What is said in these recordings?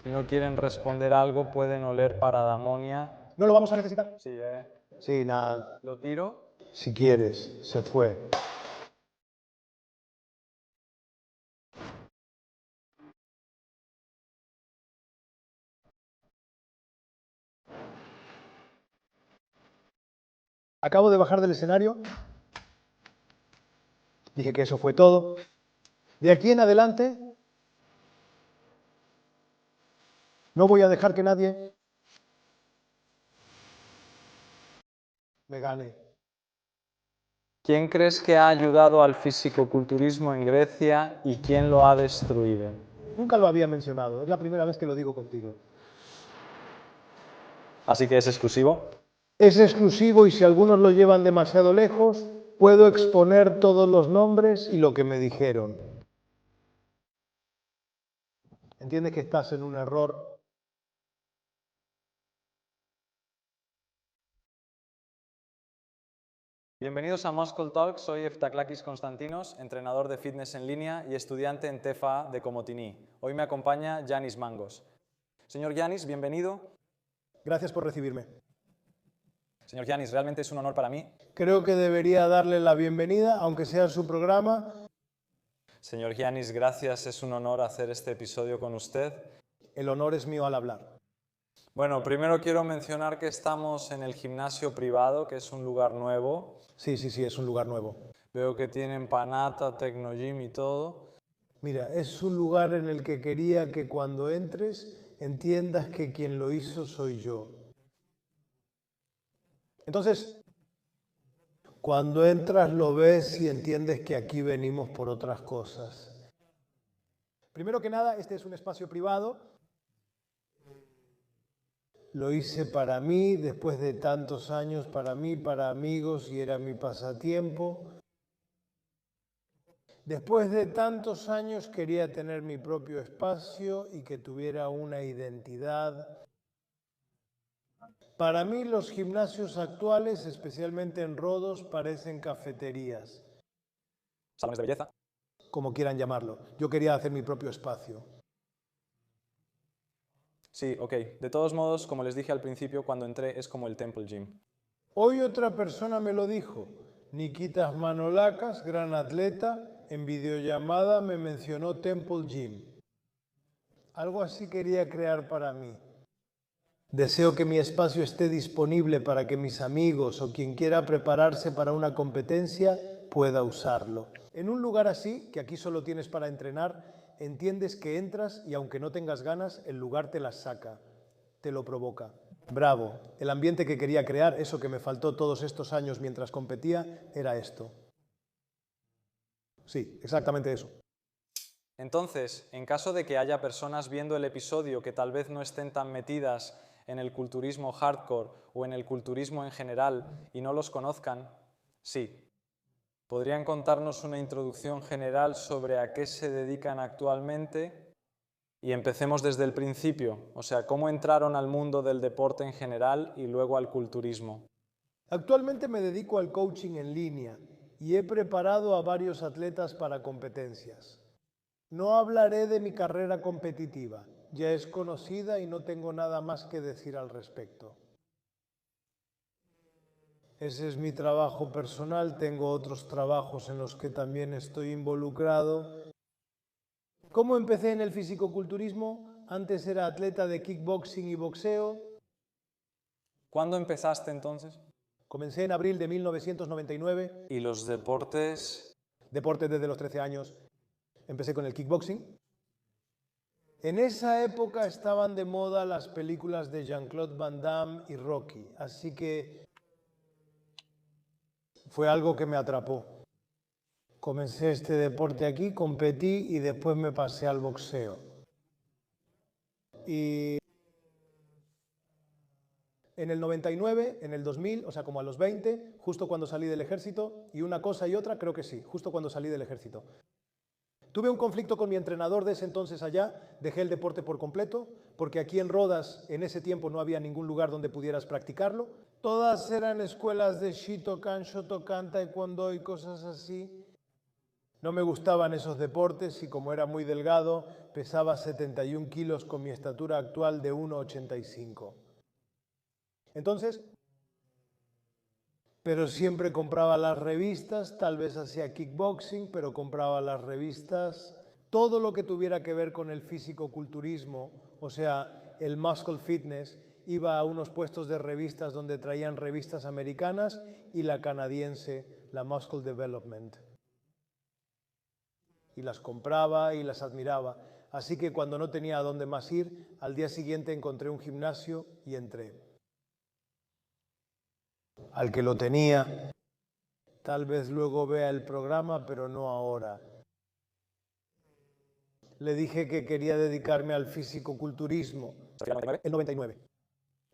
Si no quieren responder algo, pueden oler paradammonia. ¿No lo vamos a necesitar? Sí, Sí, nada. ¿Lo tiro? Si quieres, se fue. Acabo de bajar del escenario. Dije que eso fue todo. De aquí en adelante, no voy a dejar que nadie me gane. ¿Quién crees que ha ayudado al fisicoculturismo en Grecia y quién lo ha destruido? Nunca lo había mencionado, es la primera vez que lo digo contigo. Así que es exclusivo. Es exclusivo y si algunos lo llevan demasiado lejos, puedo exponer todos los nombres y lo que me dijeron. ¿Entiendes que estás en un error? Bienvenidos a Muscle Talk, soy Eftaklakis Konstantinos, entrenador de fitness en línea y estudiante en TFA de Komotini. Hoy me acompaña Yanis Mangos. Señor Yanis, bienvenido. Gracias por recibirme. Señor Yanis, realmente es un honor para mí. Creo que debería darle la bienvenida, aunque sea su programa. Señor Yanis, gracias, es un honor hacer este episodio con usted. El honor es mío al hablar. Bueno, primero quiero mencionar que estamos en el gimnasio privado, que es un lugar nuevo. Sí, es un lugar nuevo. Veo que tienen Panata, Tecnogym y todo. Mira, es un lugar en el que quería que cuando entres entiendas que quien lo hizo soy yo. Entonces, cuando entras lo ves y entiendes que aquí venimos por otras cosas. Primero que nada, este es un espacio privado. Lo hice para mí, después de tantos años, para mí, para amigos, y era mi pasatiempo. Después de tantos años quería tener mi propio espacio y que tuviera una identidad. Para mí los gimnasios actuales, especialmente en Rodos, parecen cafeterías. Salones de belleza. Como quieran llamarlo. Yo quería hacer mi propio espacio. Sí, ok. De todos modos, como les dije al principio, cuando entré es como el Temple Gym. Hoy otra persona me lo dijo. Nikitas Manolacas, gran atleta, en videollamada me mencionó Temple Gym. Algo así quería crear para mí. Deseo que mi espacio esté disponible para que mis amigos o quien quiera prepararse para una competencia pueda usarlo. En un lugar así, que aquí solo tienes para entrenar, entiendes que entras y aunque no tengas ganas, el lugar te las saca, te lo provoca. Bravo, el ambiente que quería crear, eso que me faltó todos estos años mientras competía, era esto. Sí, exactamente eso. Entonces, en caso de que haya personas viendo el episodio que tal vez no estén tan metidas en el culturismo hardcore o en el culturismo en general y no los conozcan, sí. ¿Podrían contarnos una introducción general sobre a qué se dedican actualmente? Y empecemos desde el principio, o sea, cómo entraron al mundo del deporte en general y luego al culturismo. Actualmente me dedico al coaching en línea y he preparado a varios atletas para competencias. No hablaré de mi carrera competitiva, ya es conocida y no tengo nada más que decir al respecto. Ese es mi trabajo personal, tengo otros trabajos en los que también estoy involucrado. ¿Cómo empecé en el fisicoculturismo? Antes era atleta de kickboxing y boxeo. ¿Cuándo empezaste entonces? Comencé en abril de 1999. ¿Y los deportes? Deporte desde los 13 años. Empecé con el kickboxing. En esa época estaban de moda las películas de Jean-Claude Van Damme y Rocky, así que fue algo que me atrapó. Comencé este deporte aquí, competí y después me pasé al boxeo. Y en el 99, en el 2000, o sea, como a los 20, justo cuando salí del ejército, y una cosa y otra, creo que sí, justo cuando salí del ejército. Tuve un conflicto con mi entrenador de ese entonces allá, dejé el deporte por completo, porque aquí en Rodas en ese tiempo no había ningún lugar donde pudieras practicarlo. Todas eran escuelas de Shitokan, Shotokan, Taekwondo y cosas así. No me gustaban esos deportes y como era muy delgado, pesaba 71 kilos con mi estatura actual de 1,85. Entonces, pero siempre compraba las revistas, tal vez hacía kickboxing, pero compraba las revistas, todo lo que tuviera que ver con el físico-culturismo, o sea, el muscle fitness, iba a unos puestos de revistas donde traían revistas americanas y la canadiense, la Muscle Development. Y las compraba y las admiraba. Así que cuando no tenía a dónde más ir, al día siguiente encontré un gimnasio y entré. Al que lo tenía, tal vez luego vea el programa, pero no ahora. Le dije que quería dedicarme al fisicoculturismo. El 99.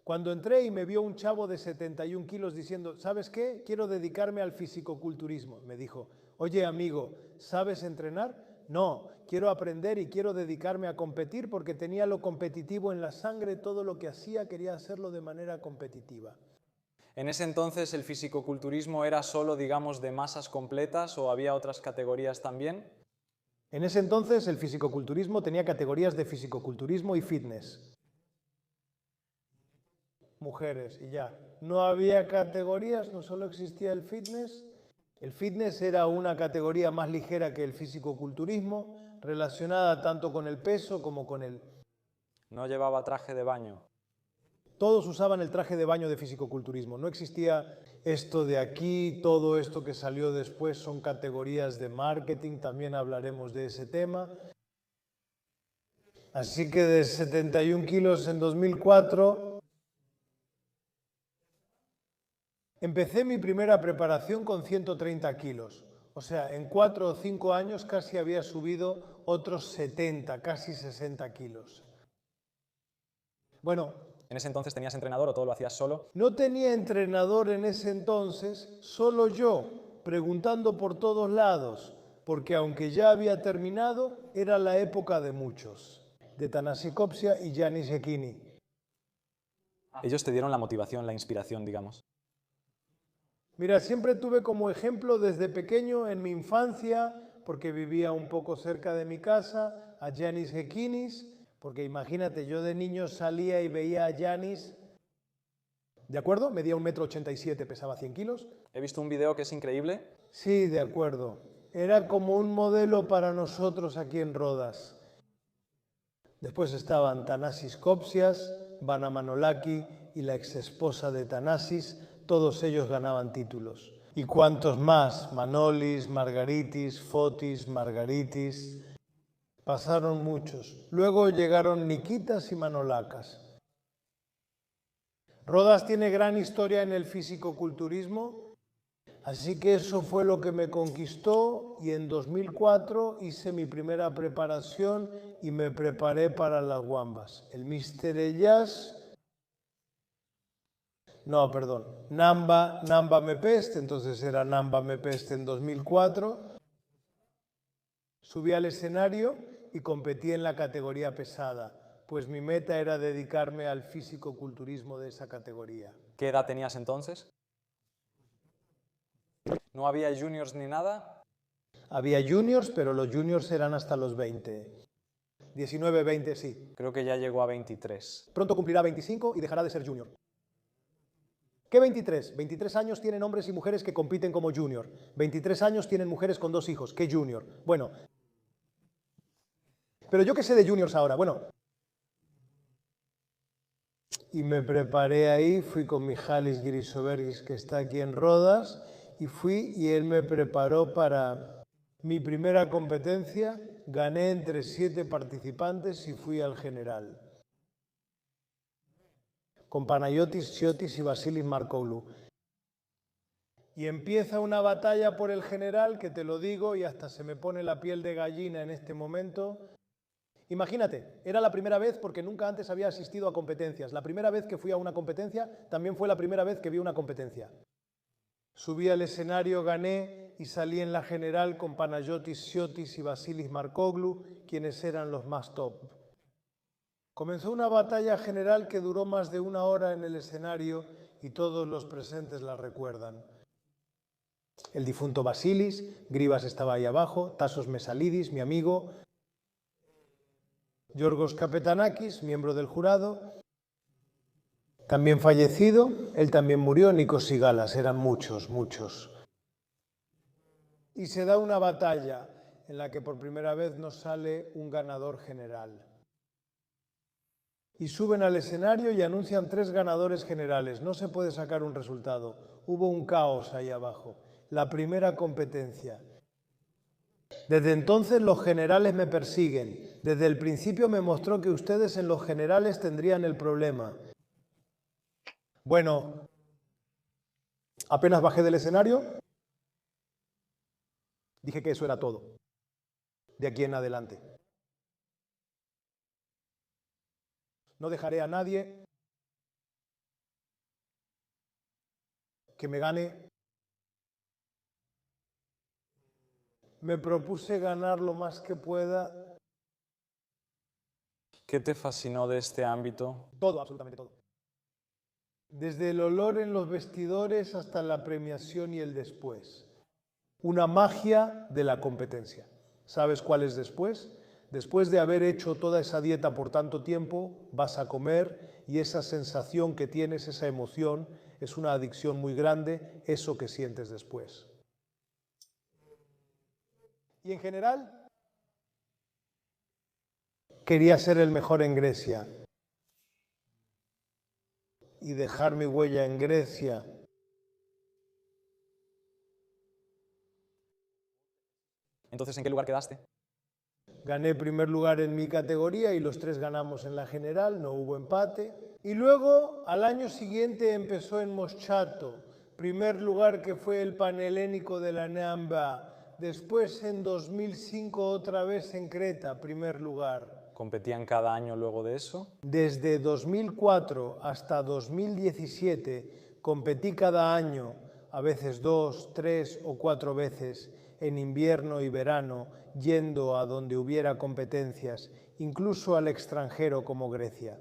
Cuando entré y me vio un chavo de 71 kilos diciendo, ¿sabes qué? Quiero dedicarme al fisicoculturismo. Me dijo, oye amigo, ¿sabes entrenar? No, quiero aprender y quiero dedicarme a competir porque tenía lo competitivo en la sangre, todo lo que hacía quería hacerlo de manera competitiva. En ese entonces el fisicoculturismo era solo, digamos, de masas completas o había otras categorías también. En ese entonces el fisicoculturismo tenía categorías de fisicoculturismo y fitness. Mujeres y ya. No había categorías, no solo existía el fitness. El fitness era una categoría más ligera que el fisicoculturismo, relacionada tanto con el peso como con el... No llevaba traje de baño. Todos usaban el traje de baño de fisicoculturismo. No existía esto de aquí, todo esto que salió después son categorías de marketing, también hablaremos de ese tema. Así que de 71 kilos en 2004... Empecé mi primera preparación con 130 kilos. O sea, en 4 o 5 años casi había subido otros 70, casi 60 kilos. Bueno, ¿En ese entonces tenías entrenador o todo lo hacías solo? no tenía entrenador en ese entonces, solo yo, preguntando por todos lados, porque aunque ya había terminado, era la época de muchos, de Thanasi Kopsia y Giannis Hekini. Ellos te dieron la motivación, la inspiración, digamos. Mira, siempre tuve como ejemplo desde pequeño en mi infancia, porque vivía un poco cerca de mi casa, a Giannis Hekinis, porque imagínate, yo de niño salía y veía a Giannis, ¿de acuerdo? Medía 1,87 m, pesaba 100 kilos. He visto un video que es increíble. Sí, de acuerdo. Era como un modelo para nosotros aquí en Rodas. Después estaban Thanasis Kopsias, Vana Manolaki y la exesposa de Thanasis. Todos ellos ganaban títulos. ¿Y cuántos más? Manolis, Margaritis, Fotis, Margaritis. Pasaron muchos. Luego llegaron Nikitas y Manolakas. Rodas tiene gran historia en el fisicoculturismo, así que eso fue lo que me conquistó y en 2004 hice mi primera preparación y me preparé para las Wambas. El Mister Ellas... No, perdón, Namba Mepest, entonces era Namba Mepest en 2004. Subí al escenario y competí en la categoría pesada, pues mi meta era dedicarme al fisicoculturismo de esa categoría. ¿Qué edad tenías entonces? ¿No había juniors ni nada? Había juniors, pero los juniors eran hasta los 20. 19, 20, sí. Creo que ya llegó a 23. Pronto cumplirá 25 y dejará de ser junior. ¿Qué 23? 23 años tienen hombres y mujeres que compiten como junior. 23 años tienen mujeres con 2 hijos. ¿Qué junior? Bueno. Pero yo qué sé de juniors ahora. Bueno. Y me preparé ahí, fui con Mijalis Grisobergis, que está aquí en Rodas, y fui y él me preparó para mi primera competencia. Gané entre 7 participantes y fui al general. Con Panayotis, Chiotis y Vasilis Markoglou. Y empieza una batalla por el general, que te lo digo y hasta se me pone la piel de gallina en este momento. Imagínate, era la primera vez porque nunca antes había asistido a competencias. La primera vez que fui a una competencia también fue la primera vez que vi una competencia. Subí al escenario, gané y salí en la general con Panayotis, Chiotis y Vasilis Markoglou, quienes eran los más top. Comenzó una batalla general que duró más de 1 hora en el escenario y todos los presentes la recuerdan. El difunto Basilis, Grivas estaba ahí abajo, Tasos Mesalidis, mi amigo, Yorgos Kapetanakis, miembro del jurado, también fallecido, él también murió, Nikos Sigalas, eran muchos, muchos. Y se da una batalla en la que por primera vez nos sale un ganador general. Y suben al escenario y anuncian 3 ganadores generales. No se puede sacar un resultado. Hubo un caos ahí abajo. La primera competencia. Desde entonces los generales me persiguen. Desde el principio me mostró que ustedes en los generales tendrían el problema. Bueno, apenas bajé del escenario, dije que eso era todo. De aquí en adelante. No dejaré a nadie que me gane. Me propuse ganar lo más que pueda. ¿Qué te fascinó de este ámbito? Todo, absolutamente todo. Desde el olor en los vestidores hasta la premiación y el después. Una magia de la competencia. ¿Sabes cuál es después? Después de haber hecho toda esa dieta por tanto tiempo, vas a comer y esa sensación que tienes, esa emoción, es una adicción muy grande, eso que sientes después. Y en general, quería ser el mejor en Grecia y dejar mi huella en Grecia. Entonces, ¿en qué lugar quedaste? Gané primer lugar en mi categoría y los 3 ganamos en la general, no hubo empate. Y luego, al año siguiente, empezó en Moschato, primer lugar que fue el Panhelénico de la Neamba. Después, en 2005, otra vez en Creta, primer lugar. ¿Competían cada año luego de eso? Desde 2004 hasta 2017 competí cada año, a veces 2, 3 o 4 veces, en invierno y verano, yendo a donde hubiera competencias, incluso al extranjero como Grecia.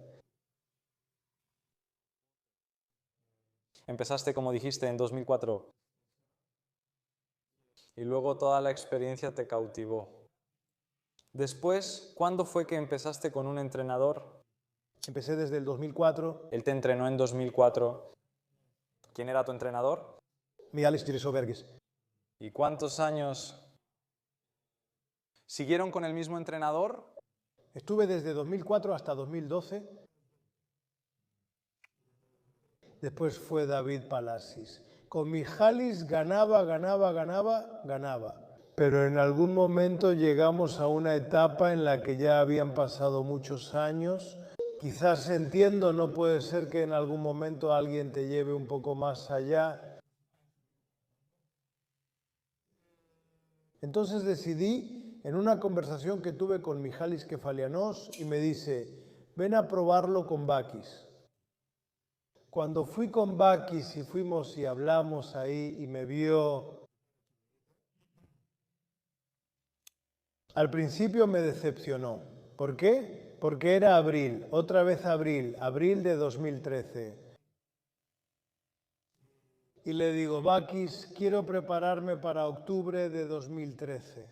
Empezaste, como dijiste, en 2004 y luego toda la experiencia te cautivó. Después, ¿cuándo fue que empezaste con un entrenador? Empecé desde el 2004. Él te entrenó en 2004. ¿Quién era tu entrenador? Mihalis Girisovergis. ¿Y cuántos años siguieron con el mismo entrenador? Estuve desde 2004 hasta 2012. Después fue David Palasis. Con Mihalis ganaba. Pero en algún momento llegamos a una etapa en la que ya habían pasado muchos años. Quizás entiendo, no puede ser que en algún momento alguien te lleve un poco más allá. Entonces decidí, en una conversación que tuve con Mihalis Kefalianos, y me dice, ven a probarlo con Bakis. Cuando fui con Bakis y fuimos y hablamos ahí y me vio, al principio me decepcionó. ¿Por qué? Porque era abril, otra vez abril de 2013. Y le digo, Bakis, quiero prepararme para octubre de 2013.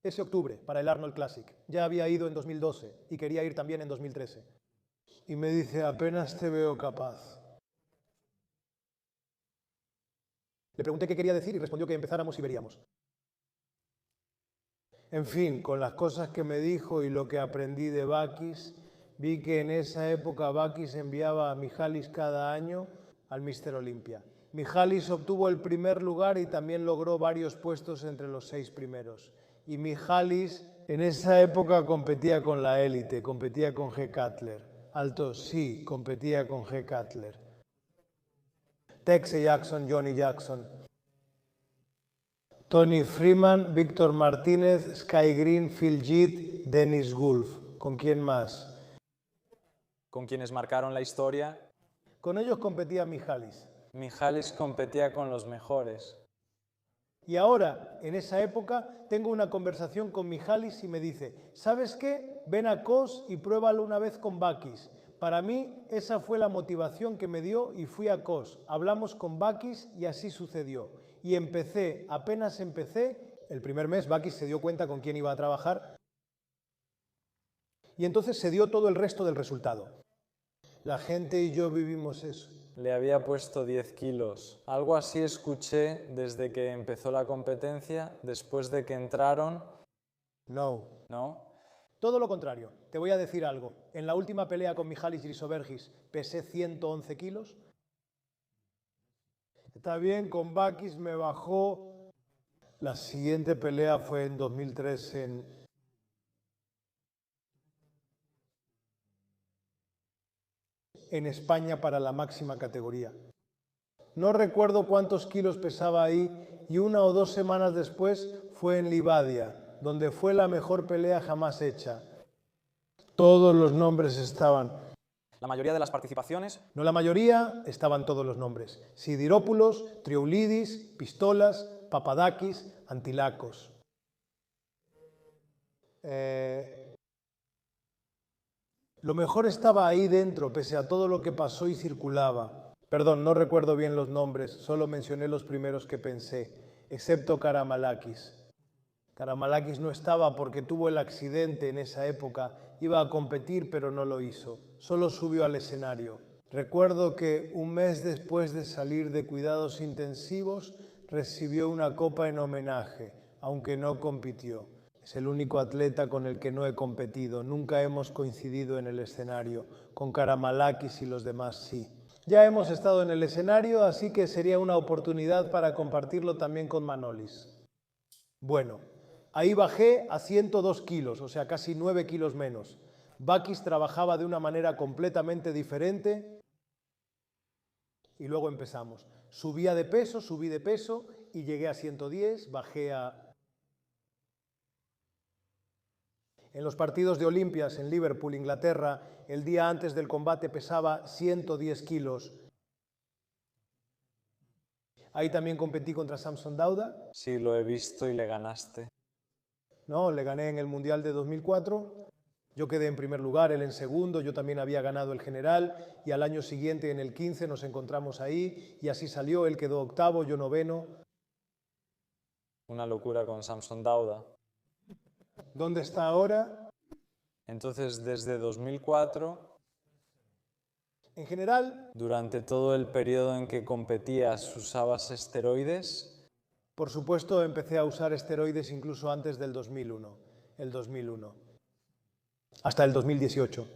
Ese octubre, para el Arnold Classic. Ya había ido en 2012 y quería ir también en 2013. Y me dice, apenas te veo capaz. Le pregunté qué quería decir y respondió que empezáramos y veríamos. En fin, con las cosas que me dijo y lo que aprendí de Bakis, vi que en esa época Bakis enviaba a Mihalis cada año al Mr. Olympia. Mihalis obtuvo el primer lugar y también logró varios puestos entre los 6 primeros. Y Mihalis en esa época competía con la élite, competía con G. Cutler. Alto, sí, competía con G. Cutler. Texe Jackson, Johnny Jackson. Tony Freeman, Víctor Martínez, Sky Green, Phil Jeet, Dennis Gulf. ¿Con quién más? ¿Con quienes marcaron la historia? Con ellos competía Mihalis. Mihalis competía con los mejores. Y ahora, en esa época, tengo una conversación con Mihalis y me dice, ¿sabes qué? Ven a Kos y pruébalo una vez con Bakis. Para mí, esa fue la motivación que me dio y fui a Kos. Hablamos con Bakis y así sucedió. Y apenas empecé, el primer mes Bakis se dio cuenta con quién iba a trabajar y entonces se dio todo el resto del resultado. La gente y yo vivimos eso. Le había puesto 10 kilos. Algo así escuché desde que empezó la competencia, después de que entraron. No. ¿No? Todo lo contrario. Te voy a decir algo. En la última pelea con Mihalis Grisobergis pesé 111 kilos. Está bien, con Bakis me bajó. La siguiente pelea fue en 2003 en España para la máxima categoría. No recuerdo cuántos kilos pesaba ahí y 1 o 2 semanas después fue en Livadia, donde fue la mejor pelea jamás hecha. Todos los nombres estaban. La mayoría de las participaciones. No la mayoría, estaban todos los nombres. Sidiropoulos, Trioulidis, Pistolas, Papadakis, Antilakos. Lo mejor estaba ahí dentro, pese a todo lo que pasó y circulaba. Perdón, no recuerdo bien los nombres, solo mencioné los primeros que pensé, excepto Karamalakis. Karamalakis no estaba porque tuvo el accidente en esa época, iba a competir pero no lo hizo, solo subió al escenario. Recuerdo que un mes después de salir de cuidados intensivos recibió una copa en homenaje, aunque no compitió. Es el único atleta con el que no he competido, nunca hemos coincidido en el escenario, con Karamalakis y los demás sí. Ya hemos estado en el escenario, así que sería una oportunidad para compartirlo también con Manolis. Bueno, ahí bajé a 102 kilos, o sea, casi 9 kilos menos. Bakis trabajaba de una manera completamente diferente y luego empezamos. Subí de peso y llegué a 110, bajé a... En los partidos de Olimpias en Liverpool, Inglaterra, el día antes del combate pesaba 110 kilos. Ahí también competí contra Samson Dauda. Sí, lo he visto y le ganaste. No, le gané en el Mundial de 2004. Yo quedé en primer lugar, él en segundo, yo también había ganado el general y al año siguiente, en el 15, nos encontramos ahí y así salió, él quedó octavo, yo noveno. Una locura con Samson Dauda. ¿Dónde está ahora? Entonces, desde 2004... En general... Durante todo el periodo en que competías, ¿usabas esteroides? Por supuesto, empecé a usar esteroides incluso antes del 2001. Hasta el 2018.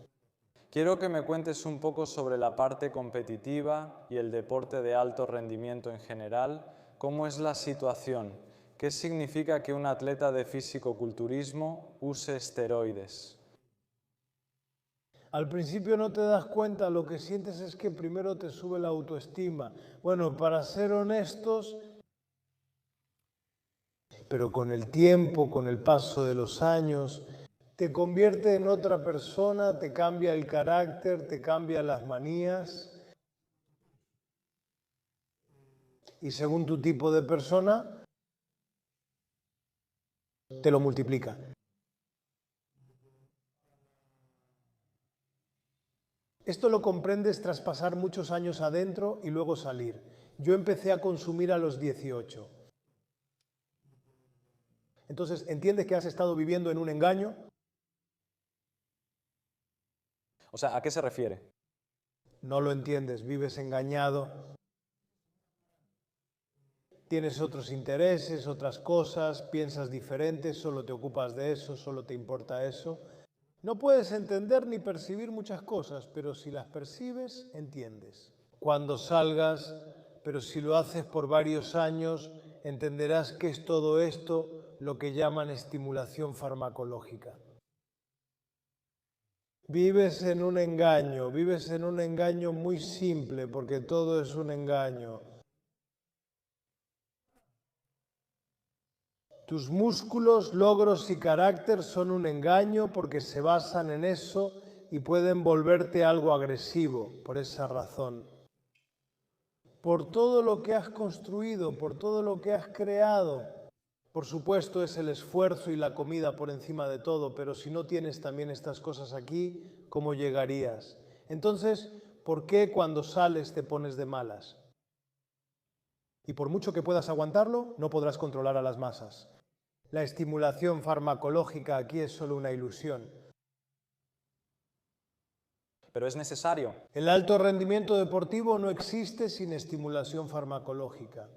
Quiero que me cuentes un poco sobre la parte competitiva y el deporte de alto rendimiento en general. ¿Cómo es la situación? ¿Qué significa que un atleta de fisicoculturismo use esteroides? Al principio no te das cuenta, lo que sientes es que primero te sube la autoestima. Bueno, para ser honestos, pero con el tiempo, con el paso de los años, te convierte en otra persona, te cambia el carácter, te cambia las manías. Y según tu tipo de persona, te lo multiplica. Esto lo comprendes tras pasar muchos años adentro y luego salir. Yo empecé a consumir a los 18. Entonces, ¿entiendes que has estado viviendo en un engaño? O sea, ¿a qué se refiere? No lo entiendes, vives engañado. Tienes otros intereses, otras cosas, piensas diferente, solo te ocupas de eso, solo te importa eso. No puedes entender ni percibir muchas cosas, pero si las percibes, entiendes. Cuando salgas, pero si lo haces por varios años, entenderás que es todo esto lo que llaman estimulación farmacológica. Vives en un engaño muy simple, porque todo es un engaño. Tus músculos, logros y carácter son un engaño porque se basan en eso y pueden volverte algo agresivo por esa razón. Por todo lo que has construido, por todo lo que has creado. Por supuesto es el esfuerzo y la comida por encima de todo, pero si no tienes también estas cosas aquí, ¿cómo llegarías? Entonces, ¿por qué cuando sales te pones de malas? Y por mucho que puedas aguantarlo, no podrás controlar a las masas. La estimulación farmacológica aquí es solo una ilusión. Pero es necesario. El alto rendimiento deportivo no existe sin estimulación farmacológica.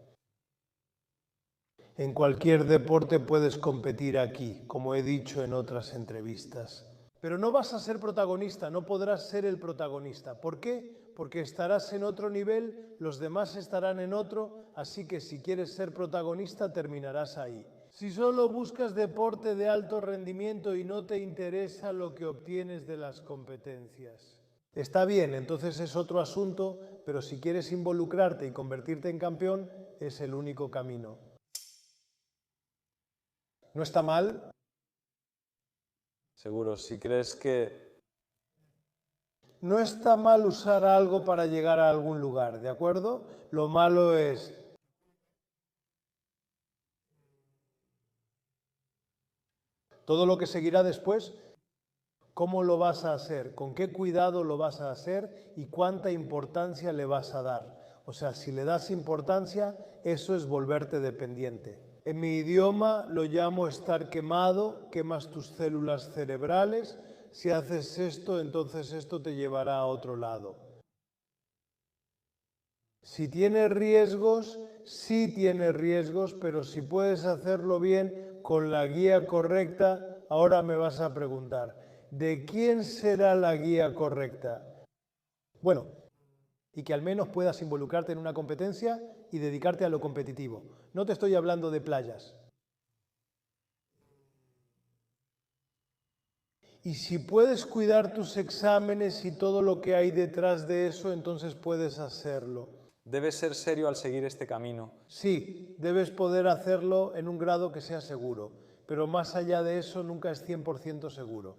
En cualquier deporte puedes competir aquí, como he dicho en otras entrevistas. Pero no vas a ser protagonista, no podrás ser el protagonista. ¿Por qué? Porque estarás en otro nivel, los demás estarán en otro, así que si quieres ser protagonista terminarás ahí. Si solo buscas deporte de alto rendimiento y no te interesa lo que obtienes de las competencias, está bien, entonces es otro asunto, pero si quieres involucrarte y convertirte en campeón, es el único camino. ¿No está mal? Seguro, si crees que... No está mal usar algo para llegar a algún lugar, ¿de acuerdo? Lo malo es... todo lo que seguirá después, ¿cómo lo vas a hacer? ¿Con qué cuidado lo vas a hacer? ¿Y cuánta importancia le vas a dar? O sea, si le das importancia, eso es volverte dependiente. En mi idioma lo llamo estar quemado, quemas tus células cerebrales. Si haces esto, entonces esto te llevará a otro lado. Si tiene riesgos, sí tiene riesgos, pero si puedes hacerlo bien, con la guía correcta, ahora me vas a preguntar, ¿de quién será la guía correcta? Bueno, y que al menos puedas involucrarte en una competencia y dedicarte a lo competitivo. No te estoy hablando de playas. Y si puedes cuidar tus exámenes y todo lo que hay detrás de eso, entonces puedes hacerlo. Debes ser serio al seguir este camino. Sí, debes poder hacerlo en un grado que sea seguro, pero más allá de eso nunca es 100% seguro.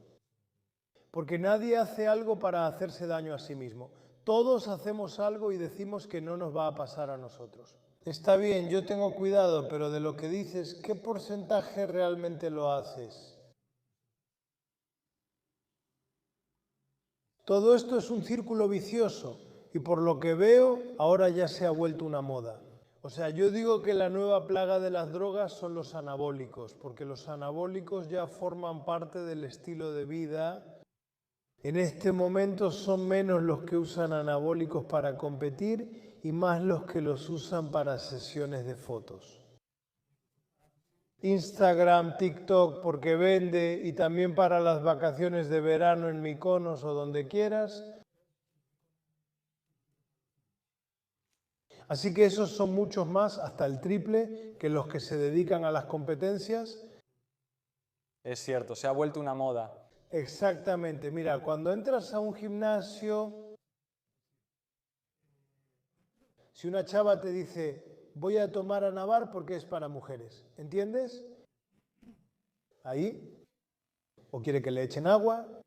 Porque nadie hace algo para hacerse daño a sí mismo. Todos hacemos algo y decimos que no nos va a pasar a nosotros. Está bien, yo tengo cuidado, pero de lo que dices, ¿qué porcentaje realmente lo haces? Todo esto es un círculo vicioso y por lo que veo, ahora ya se ha vuelto una moda. O sea, yo digo que la nueva plaga de las drogas son los anabólicos, porque los anabólicos ya forman parte del estilo de vida. En este momento son menos los que usan anabólicos para competir y más los que los usan para sesiones de fotos. Instagram, TikTok porque vende y también para las vacaciones de verano en Mykonos o donde quieras. Así que esos son muchos más, hasta el triple, que los que se dedican a las competencias. Es cierto, se ha vuelto una moda. Exactamente, mira, cuando entras a un gimnasio, si una chava te dice, voy a tomar a Navar porque es para mujeres, ¿entiendes? Ahí, o quiere que le echen agua,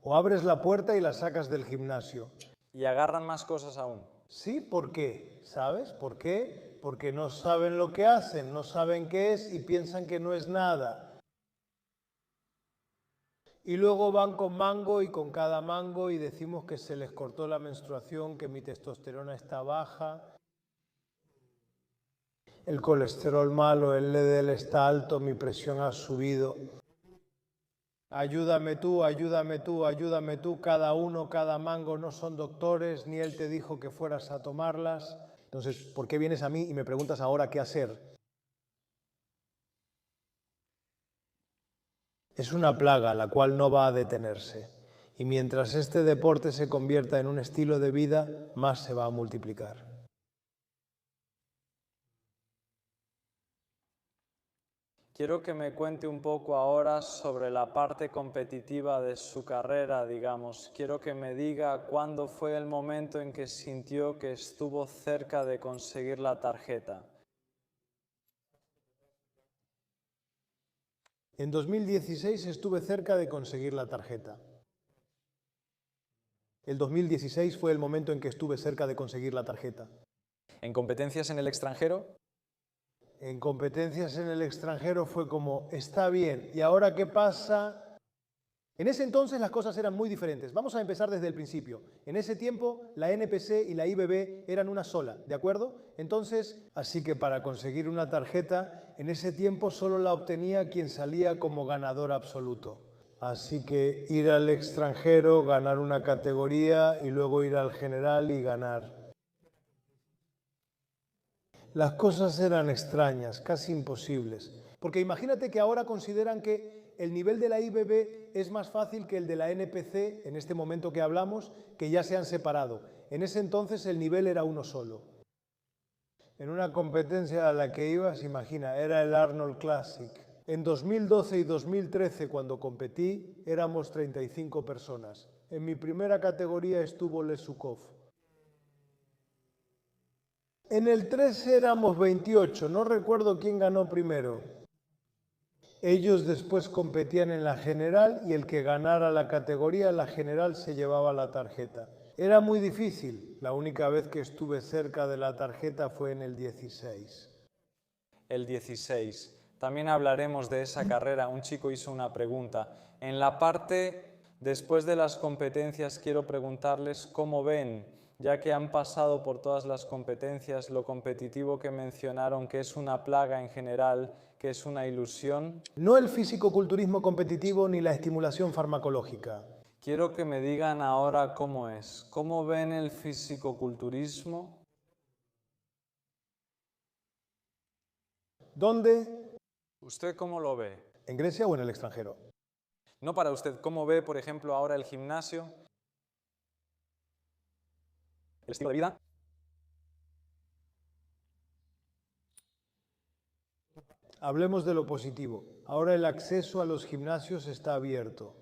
o abres la puerta y la sacas del gimnasio. Y agarran más cosas aún. Sí, ¿por qué? ¿Sabes? ¿Por qué? Porque no saben lo que hacen, no saben qué es y piensan que no es nada. Y luego van con mango y con cada mango y decimos que se les cortó la menstruación, que mi testosterona está baja, el colesterol malo, el LDL está alto, mi presión ha subido. Ayúdame tú, ayúdame tú, ayúdame tú, cada uno, cada mango, no son doctores, ni él te dijo que fueras a tomarlas. Entonces, ¿por qué vienes a mí y me preguntas ahora qué hacer? Es una plaga la cual no va a detenerse. Y mientras este deporte se convierta en un estilo de vida, más se va a multiplicar. Quiero que me cuente un poco ahora sobre la parte competitiva de su carrera, digamos. Quiero que me diga cuándo fue el momento en que sintió que estuvo cerca de conseguir la tarjeta. En 2016 estuve cerca de conseguir la tarjeta. El 2016 fue el momento en que estuve cerca de conseguir la tarjeta. ¿En competencias en el extranjero? En competencias en el extranjero fue como, está bien, ¿y ahora qué pasa En ese entonces las cosas eran muy diferentes. Vamos a empezar desde el principio. En ese tiempo la NPC y la IBB eran una sola, ¿de acuerdo? Entonces, así que para conseguir una tarjeta, en ese tiempo solo la obtenía quien salía como ganador absoluto. Así que ir al extranjero, ganar una categoría y luego ir al general y ganar. Las cosas eran extrañas, casi imposibles. Porque imagínate que ahora consideran que el nivel de la IBB es más fácil que el de la NPC, en este momento que hablamos, que ya se han separado. En ese entonces el nivel era uno solo. En una competencia a la que ibas, imagina, era el Arnold Classic. En 2012 y 2013, cuando competí, éramos 35 personas. En mi primera categoría estuvo Lesukov. En el 13 éramos 28, no recuerdo quién ganó primero. Ellos después competían en la general y el que ganara la categoría, la general, se llevaba la tarjeta. Era muy difícil, la única vez que estuve cerca de la tarjeta fue en el 16. El 16. También hablaremos de esa carrera. Un chico hizo una pregunta. En la parte después de las competencias quiero preguntarles cómo ven, ya que han pasado por todas las competencias, lo competitivo que mencionaron, que es una plaga en general, que es una ilusión. No el fisicoculturismo competitivo ni la estimulación farmacológica. Quiero que me digan ahora cómo es. ¿Cómo ven el fisicoculturismo? ¿Dónde? ¿Usted cómo lo ve? ¿En Grecia o en el extranjero? No para usted. ¿Cómo ve, por ejemplo, ahora el gimnasio? ¿El estilo de vida? Hablemos de lo positivo. Ahora el acceso a los gimnasios está abierto.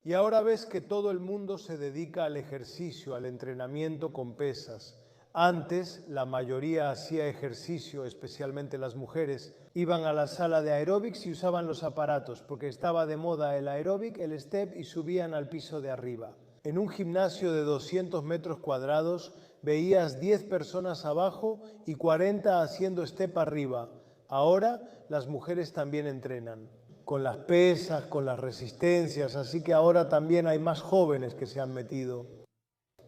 Y ahora ves que todo el mundo se dedica al ejercicio, al entrenamiento con pesas. Antes la mayoría hacía ejercicio, especialmente las mujeres. Iban a la sala de aeróbics y usaban los aparatos, porque estaba de moda el aeróbic, el step, y subían al piso de arriba. En un gimnasio de 200 metros cuadrados veías 10 personas abajo y 40 haciendo step arriba. Ahora las mujeres también entrenan, con las pesas, con las resistencias, así que ahora también hay más jóvenes que se han metido.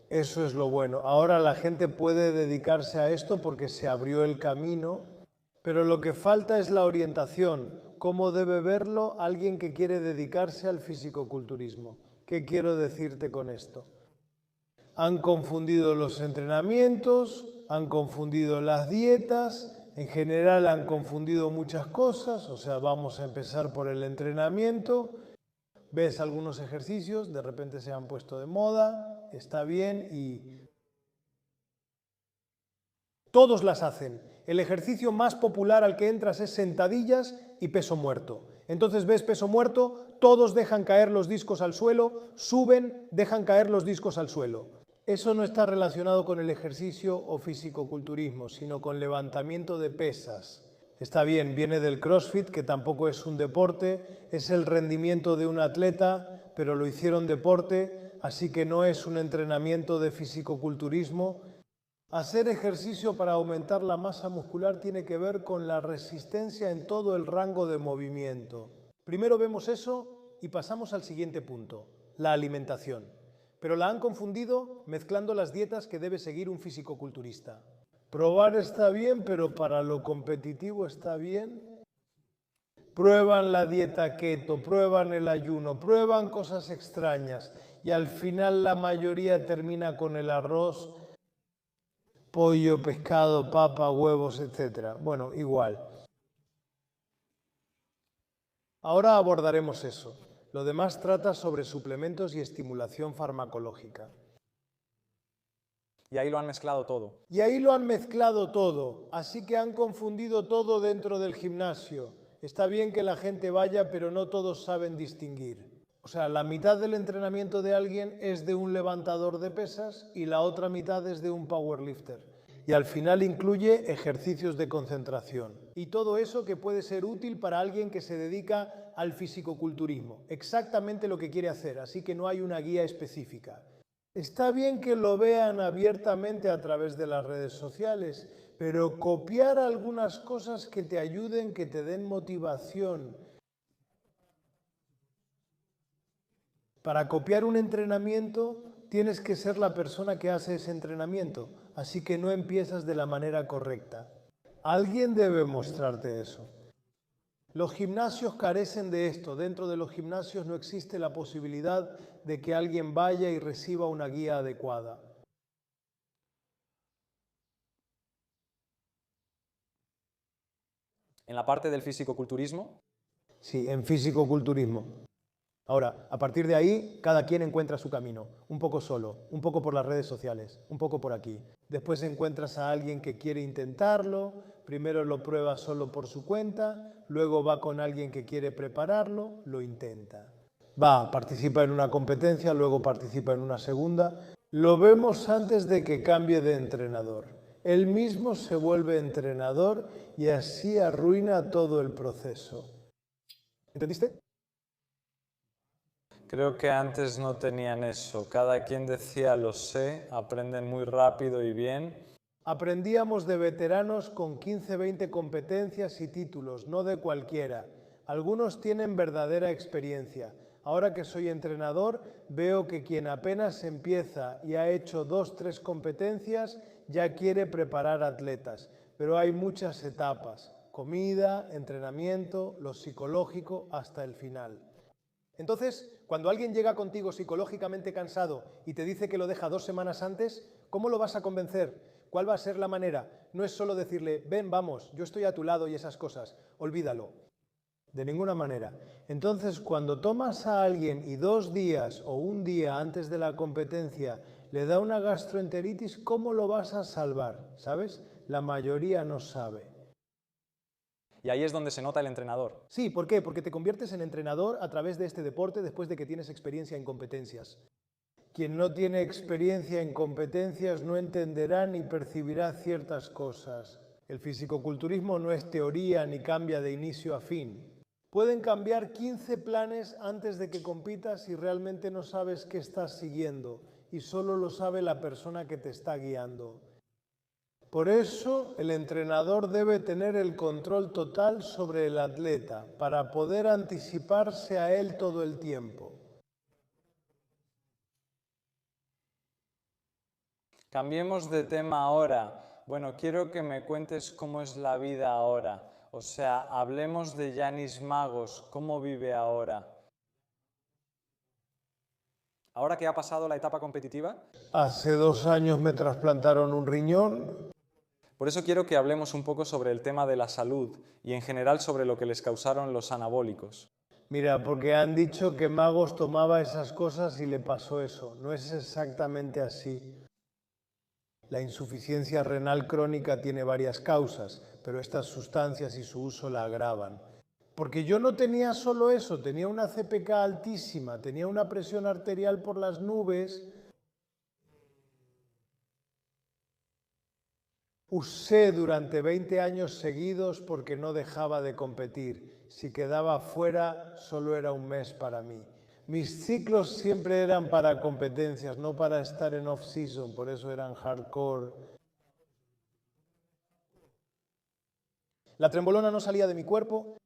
Eso es lo bueno. Ahora la gente puede dedicarse a esto porque se abrió el camino, pero lo que falta es la orientación. ¿Cómo debe verlo alguien que quiere dedicarse al fisicoculturismo? ¿Qué quiero decirte con esto? Han confundido los entrenamientos, han confundido las dietas. En general han confundido muchas cosas, o sea, vamos a empezar por el entrenamiento. Ves algunos ejercicios, de repente se han puesto de moda, está bien y todos las hacen. El ejercicio más popular al que entras es sentadillas y peso muerto. Entonces ves peso muerto, todos dejan caer los discos al suelo, suben, dejan caer los discos al suelo. Eso no está relacionado con el ejercicio o fisicoculturismo, sino con levantamiento de pesas. Está bien, viene del CrossFit, que tampoco es un deporte, es el rendimiento de un atleta, pero lo hicieron deporte, así que no es un entrenamiento de fisicoculturismo. Hacer ejercicio para aumentar la masa muscular tiene que ver con la resistencia en todo el rango de movimiento. Primero vemos eso y pasamos al siguiente punto, la alimentación. Pero la han confundido mezclando las dietas que debe seguir un fisicoculturista. Probar está bien, pero para lo competitivo está bien. Prueban la dieta keto, prueban el ayuno, prueban cosas extrañas y al final la mayoría termina con el arroz, pollo, pescado, papa, huevos, etc. Bueno, igual. Ahora abordaremos eso. Lo demás trata sobre suplementos y estimulación farmacológica. Y ahí lo han mezclado todo. Y ahí lo han mezclado todo, así que han confundido todo dentro del gimnasio. Está bien que la gente vaya, pero no todos saben distinguir. O sea, la mitad del entrenamiento de alguien es de un levantador de pesas y la otra mitad es de un powerlifter. Y al final incluye ejercicios de concentración. Y todo eso que puede ser útil para alguien que se dedica al fisicoculturismo. Exactamente lo que quiere hacer, así que no hay una guía específica. Está bien que lo vean abiertamente a través de las redes sociales, pero copiar algunas cosas que te ayuden, que te den motivación. Para copiar un entrenamiento tienes que ser la persona que hace ese entrenamiento, así que no empiezas de la manera correcta. Alguien debe mostrarte eso. Los gimnasios carecen de esto. Dentro de los gimnasios no existe la posibilidad de que alguien vaya y reciba una guía adecuada. En la parte del fisicoculturismo, Sí, en fisicoculturismo. Ahora, a partir de ahí, cada quien encuentra su camino, un poco solo, un poco por las redes sociales, un poco por aquí. Después encuentras a alguien que quiere intentarlo, primero lo prueba solo por su cuenta, luego va con alguien que quiere prepararlo, lo intenta. Participa en una competencia, luego participa en una segunda. Lo vemos antes de que cambie de entrenador. Él mismo se vuelve entrenador y así arruina todo el proceso. ¿Entendiste? creo que antes no tenían eso. Cada quien decía lo sé, aprenden muy rápido y bien. Aprendíamos de veteranos con 15, 20 competencias y títulos, no de cualquiera. Algunos tienen verdadera experiencia. Ahora que soy entrenador, veo que quien apenas empieza y ha hecho 2, 3 competencias, ya quiere preparar atletas. Pero hay muchas etapas: comida, entrenamiento, lo psicológico, hasta el final. Entonces, cuando alguien llega contigo psicológicamente cansado y te dice que lo deja 2 semanas antes, ¿cómo lo vas a convencer? ¿Cuál va a ser la manera? No es solo decirle, ven, vamos, yo estoy a tu lado y esas cosas. Olvídalo. De ninguna manera. Entonces, cuando tomas a alguien y 2 días o 1 día antes de la competencia le da una gastroenteritis, ¿cómo lo vas a salvar? ¿Sabes? La mayoría no sabe. Y ahí es donde se nota el entrenador. Sí, ¿por qué? Porque te conviertes en entrenador a través de este deporte después de que tienes experiencia en competencias. Quien no tiene experiencia en competencias no entenderá ni percibirá ciertas cosas. El fisicoculturismo no es teoría ni cambia de inicio a fin. Pueden cambiar 15 planes antes de que compitas si realmente no sabes qué estás siguiendo y solo lo sabe la persona que te está guiando. Por eso, el entrenador debe tener el control total sobre el atleta para poder anticiparse a él todo el tiempo. Cambiemos de tema ahora. Bueno, quiero que me cuentes cómo es la vida ahora. O sea, hablemos de Yanis Magos, cómo vive ahora. Ahora que ha pasado la etapa competitiva, Hace 2 años me trasplantaron un riñón. por eso quiero que hablemos un poco sobre el tema de la salud y en general sobre lo que les causaron los anabólicos. Mira, porque han dicho que Magos tomaba esas cosas y le pasó eso. No es exactamente así. La insuficiencia renal crónica tiene varias causas, pero estas sustancias y su uso la agravan. Porque yo no tenía solo eso, tenía una CPK altísima, tenía una presión arterial por las nubes. Usé durante 20 años seguidos porque no dejaba de competir. Si quedaba fuera, solo era un mes para mí. Mis ciclos siempre eran para competencias, no para estar en off-season, por eso eran hardcore. La trembolona no salía de mi cuerpo.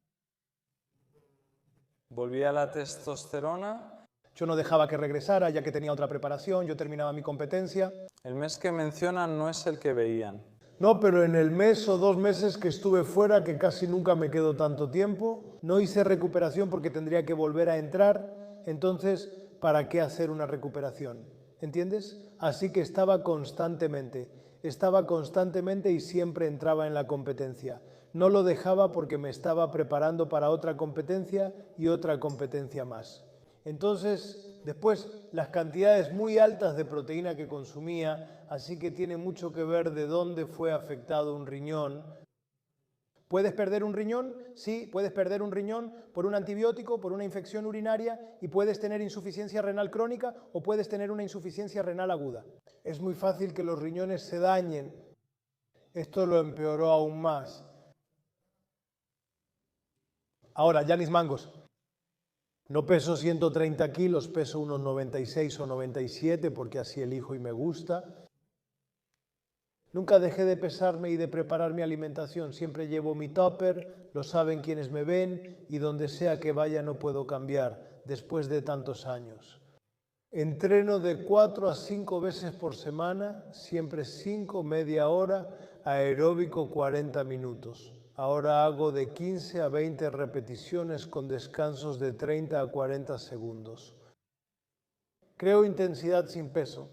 Volví a la testosterona. Yo no dejaba que regresara, ya que tenía otra preparación, yo terminaba mi competencia. El mes que mencionan no es el que veían. No, pero en el mes o 2 meses que estuve fuera, que casi nunca me quedo tanto tiempo, no hice recuperación porque tendría que volver a entrar. Entonces, ¿para qué hacer una recuperación? ¿Entiendes? Así que estaba constantemente y siempre entraba en la competencia. No lo dejaba porque me estaba preparando para otra competencia y otra competencia más. Entonces, después, las cantidades muy altas de proteína que consumía, así que tiene mucho que ver de dónde fue afectado un riñón. ¿Puedes perder un riñón? Sí, puedes perder un riñón por un antibiótico, por una infección urinaria, y puedes tener insuficiencia renal crónica o puedes tener una insuficiencia renal aguda. Es muy fácil que los riñones se dañen. Esto lo empeoró aún más. Ahora, Yanis Magos. No peso 130 kilos, peso unos 96 o 97 porque así elijo y me gusta. Nunca dejé de pesarme y de preparar mi alimentación. Siempre llevo mi tupper, lo saben quienes me ven y donde sea que vaya no puedo cambiar después de tantos años. Entreno de 4 a 5 veces por semana, siempre 5, media hora, aeróbico 40 minutos. Ahora hago de 15 a 20 repeticiones con descansos de 30 a 40 segundos. Creo intensidad sin peso.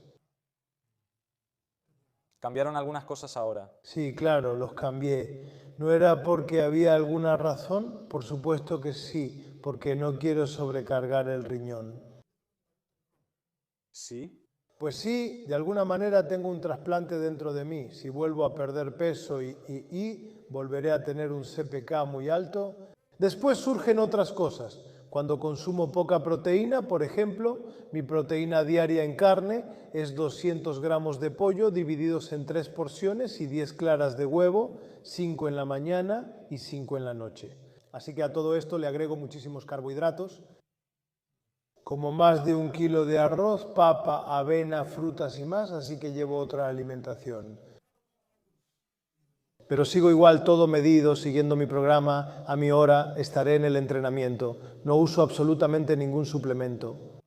Cambiaron algunas cosas ahora. Sí, claro, los cambié. ¿No era porque había alguna razón? Por supuesto que sí, porque no quiero sobrecargar el riñón. ¿Sí? Pues sí, de alguna manera tengo un trasplante dentro de mí. Si vuelvo a perder peso y volveré a tener un CPK muy alto. Después surgen otras cosas. Cuando consumo poca proteína, por ejemplo, mi proteína diaria en carne es 200 gramos de pollo divididos en 3 porciones y 10 claras de huevo, 5 en la mañana y 5 en la noche. Así que a todo esto le agrego muchísimos carbohidratos, como más de 1 kilo de arroz, papa, avena, frutas y más, así que llevo otra alimentación. Pero sigo igual, todo medido, siguiendo mi programa, a mi hora, estaré en el entrenamiento. No uso absolutamente ningún suplemento.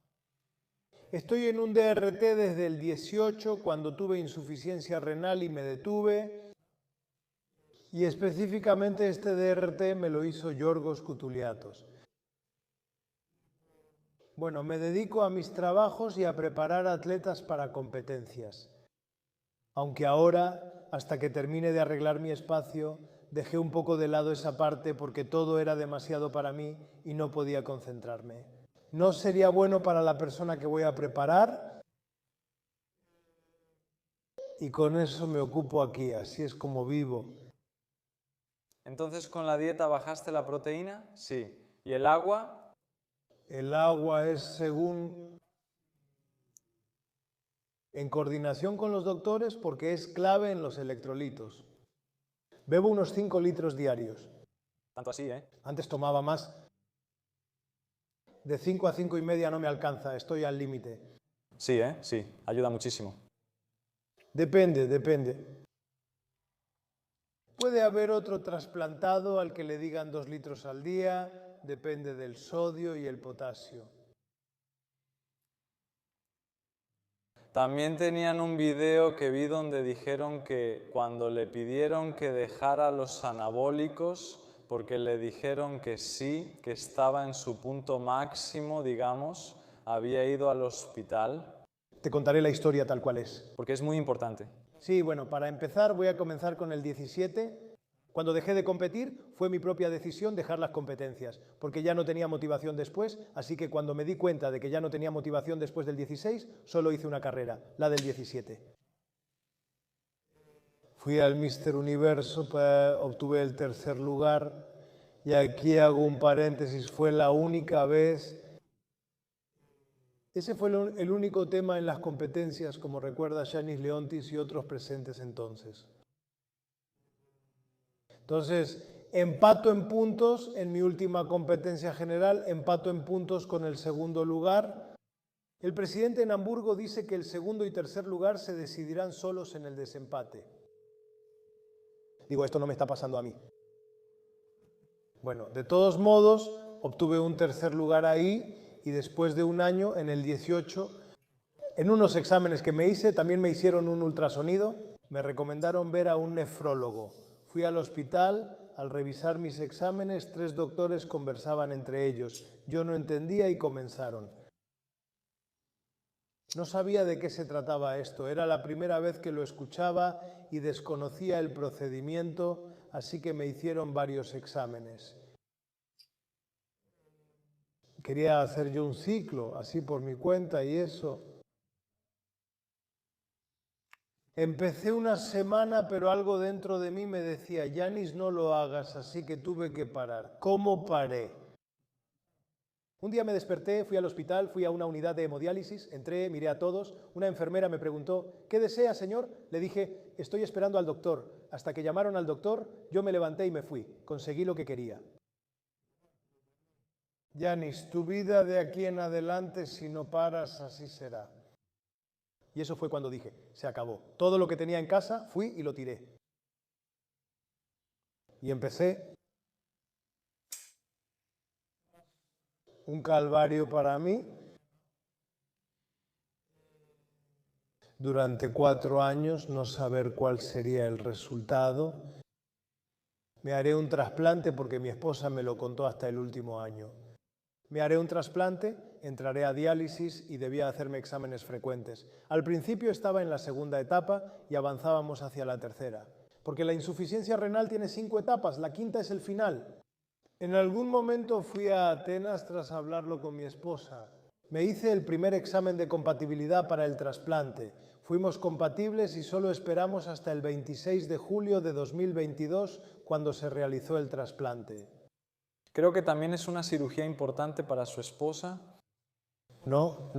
Estoy en un DRT desde el 18, cuando tuve insuficiencia renal y me detuve. Y específicamente este DRT me lo hizo Yorgos Koutuliatos. Bueno, me dedico a mis trabajos y a preparar atletas para competencias. Aunque ahora, hasta que termine de arreglar mi espacio, dejé un poco de lado esa parte porque todo era demasiado para mí y no podía concentrarme. No sería bueno para la persona que voy a preparar y con eso me ocupo aquí, así es como vivo. Entonces, ¿con la dieta bajaste la proteína? Sí. ¿Y el agua? El agua es en coordinación con los doctores porque es clave en los electrolitos. Bebo unos 5 litros diarios. Tanto así, ¿eh? Antes tomaba más. De 5 a 5 y media no me alcanza, estoy al límite. Sí, ¿eh? Sí, ayuda muchísimo. Depende. Puede haber otro trasplantado al que le digan 2 litros al día, depende del sodio y el potasio. También tenían un video que vi donde dijeron que cuando le pidieron que dejara los anabólicos, porque le dijeron que sí, que estaba en su punto máximo, digamos, había ido al hospital. Te contaré la historia tal cual es. Porque es muy importante. Sí, bueno, para empezar voy a comenzar con el 17. Cuando dejé de competir fue mi propia decisión dejar las competencias, porque ya no tenía motivación después, así que cuando me di cuenta de que ya no tenía motivación después del 16, solo hice una carrera, la del 17. Fui al Mister Universo, obtuve el 3er lugar, y aquí hago un paréntesis, fue la única vez. Ese fue el único tema en las competencias, como recuerda Yanis Leontis y otros presentes entonces. Entonces, empato en puntos en mi última competencia general, empato en puntos con el segundo lugar. El presidente en Hamburgo dice que el segundo y tercer lugar se decidirán solos en el desempate. Digo, esto no me está pasando a mí. Bueno, de todos modos, obtuve un tercer lugar ahí y después de un año, en el 18, en unos exámenes que me hice, también me hicieron un ultrasonido, me recomendaron ver a un nefrólogo. Fui al hospital, al revisar mis exámenes, 3 doctores conversaban entre ellos. Yo no entendía y comenzaron. No sabía de qué se trataba esto, era la primera vez que lo escuchaba y desconocía el procedimiento, así que me hicieron varios exámenes. Quería hacer yo un ciclo, así por mi cuenta y eso. Empecé una semana, pero algo dentro de mí me decía, Yanis, no lo hagas, así que tuve que parar. ¿Cómo paré? Un día me desperté, fui al hospital, fui a una unidad de hemodiálisis, entré, miré a todos, una enfermera me preguntó, ¿qué desea, señor? Le dije, estoy esperando al doctor. Hasta que llamaron al doctor, yo me levanté y me fui. Conseguí lo que quería. Yanis, tu vida de aquí en adelante, si no paras, así será. Y eso fue cuando dije, se acabó. Todo lo que tenía en casa, fui y lo tiré. Y empecé un calvario para mí. durante 4 años, no saber cuál sería el resultado. Me haré un trasplante porque mi esposa me lo contó hasta el último año. Me haré un trasplante, entraré a diálisis y debía hacerme exámenes frecuentes. Al principio estaba en la segunda etapa y avanzábamos hacia la tercera. Porque la insuficiencia renal tiene 5 etapas, la quinta es el final. En algún momento fui a Atenas tras hablarlo con mi esposa. Me hice el primer examen de compatibilidad para el trasplante. Fuimos compatibles y solo esperamos hasta el 26 de julio de 2022 cuando se realizó el trasplante. Creo que también es una cirugía importante para su esposa. No.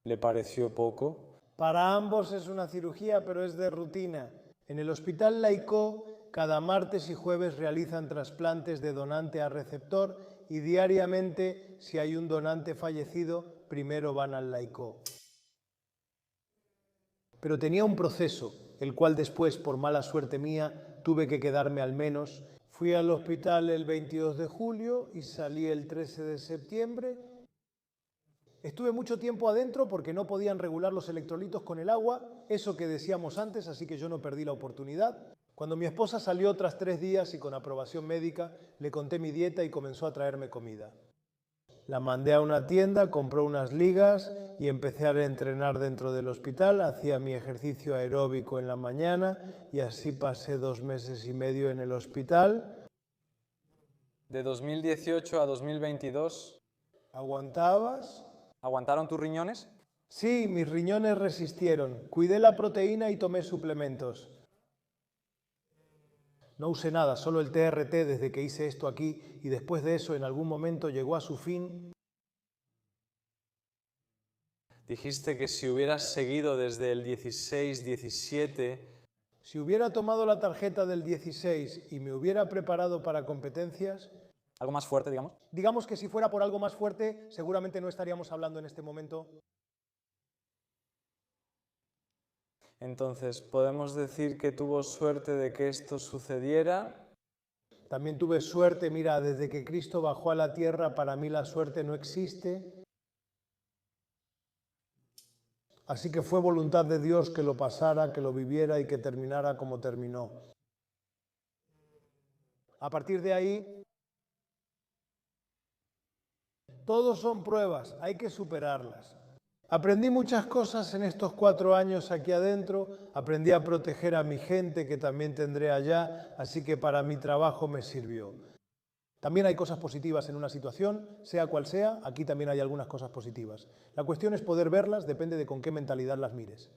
¿Le pareció poco? Para ambos es una cirugía, pero es de rutina. En el Hospital Laicó, cada martes y jueves realizan trasplantes de donante a receptor y diariamente, si hay un donante fallecido, primero van al Laicó. Pero tenía un proceso, el cual después, por mala suerte mía, tuve que quedarme al menos. Fui al hospital el 22 de julio y salí el 13 de septiembre. Estuve mucho tiempo adentro porque no podían regular los electrolitos con el agua, eso que decíamos antes, así que yo no perdí la oportunidad. Cuando mi esposa salió tras 3 días y con aprobación médica, le conté mi dieta y comenzó a traerme comida. La mandé a una tienda, compró unas ligas y empecé a entrenar dentro del hospital. Hacía mi ejercicio aeróbico en la mañana y así pasé 2 meses y medio en el hospital. De 2018 a 2022, ¿Aguantabas? ¿aguantaron tus riñones? Sí, mis riñones resistieron. Cuidé la proteína y tomé suplementos. No usé nada, solo el TRT desde que hice esto aquí y después de eso en algún momento llegó a su fin. Dijiste que si hubieras seguido desde el 16-17, Si hubiera tomado la tarjeta del 16 y me hubiera preparado para competencias, algo más fuerte, digamos. digamos que si fuera por algo más fuerte, seguramente no estaríamos hablando en este momento. Entonces, ¿podemos decir que tuvo suerte de que esto sucediera? También tuve suerte, mira, desde que Cristo bajó a la tierra, para mí la suerte no existe. Así que fue voluntad de Dios que lo pasara, que lo viviera y que terminara como terminó. A partir de ahí, todos son pruebas, hay que superarlas. Aprendí muchas cosas en estos 4 años aquí adentro, aprendí a proteger a mi gente que también tendré allá, así que para mi trabajo me sirvió. También hay cosas positivas en una situación, sea cual sea, aquí también hay algunas cosas positivas. La cuestión es poder verlas, depende de con qué mentalidad las mires.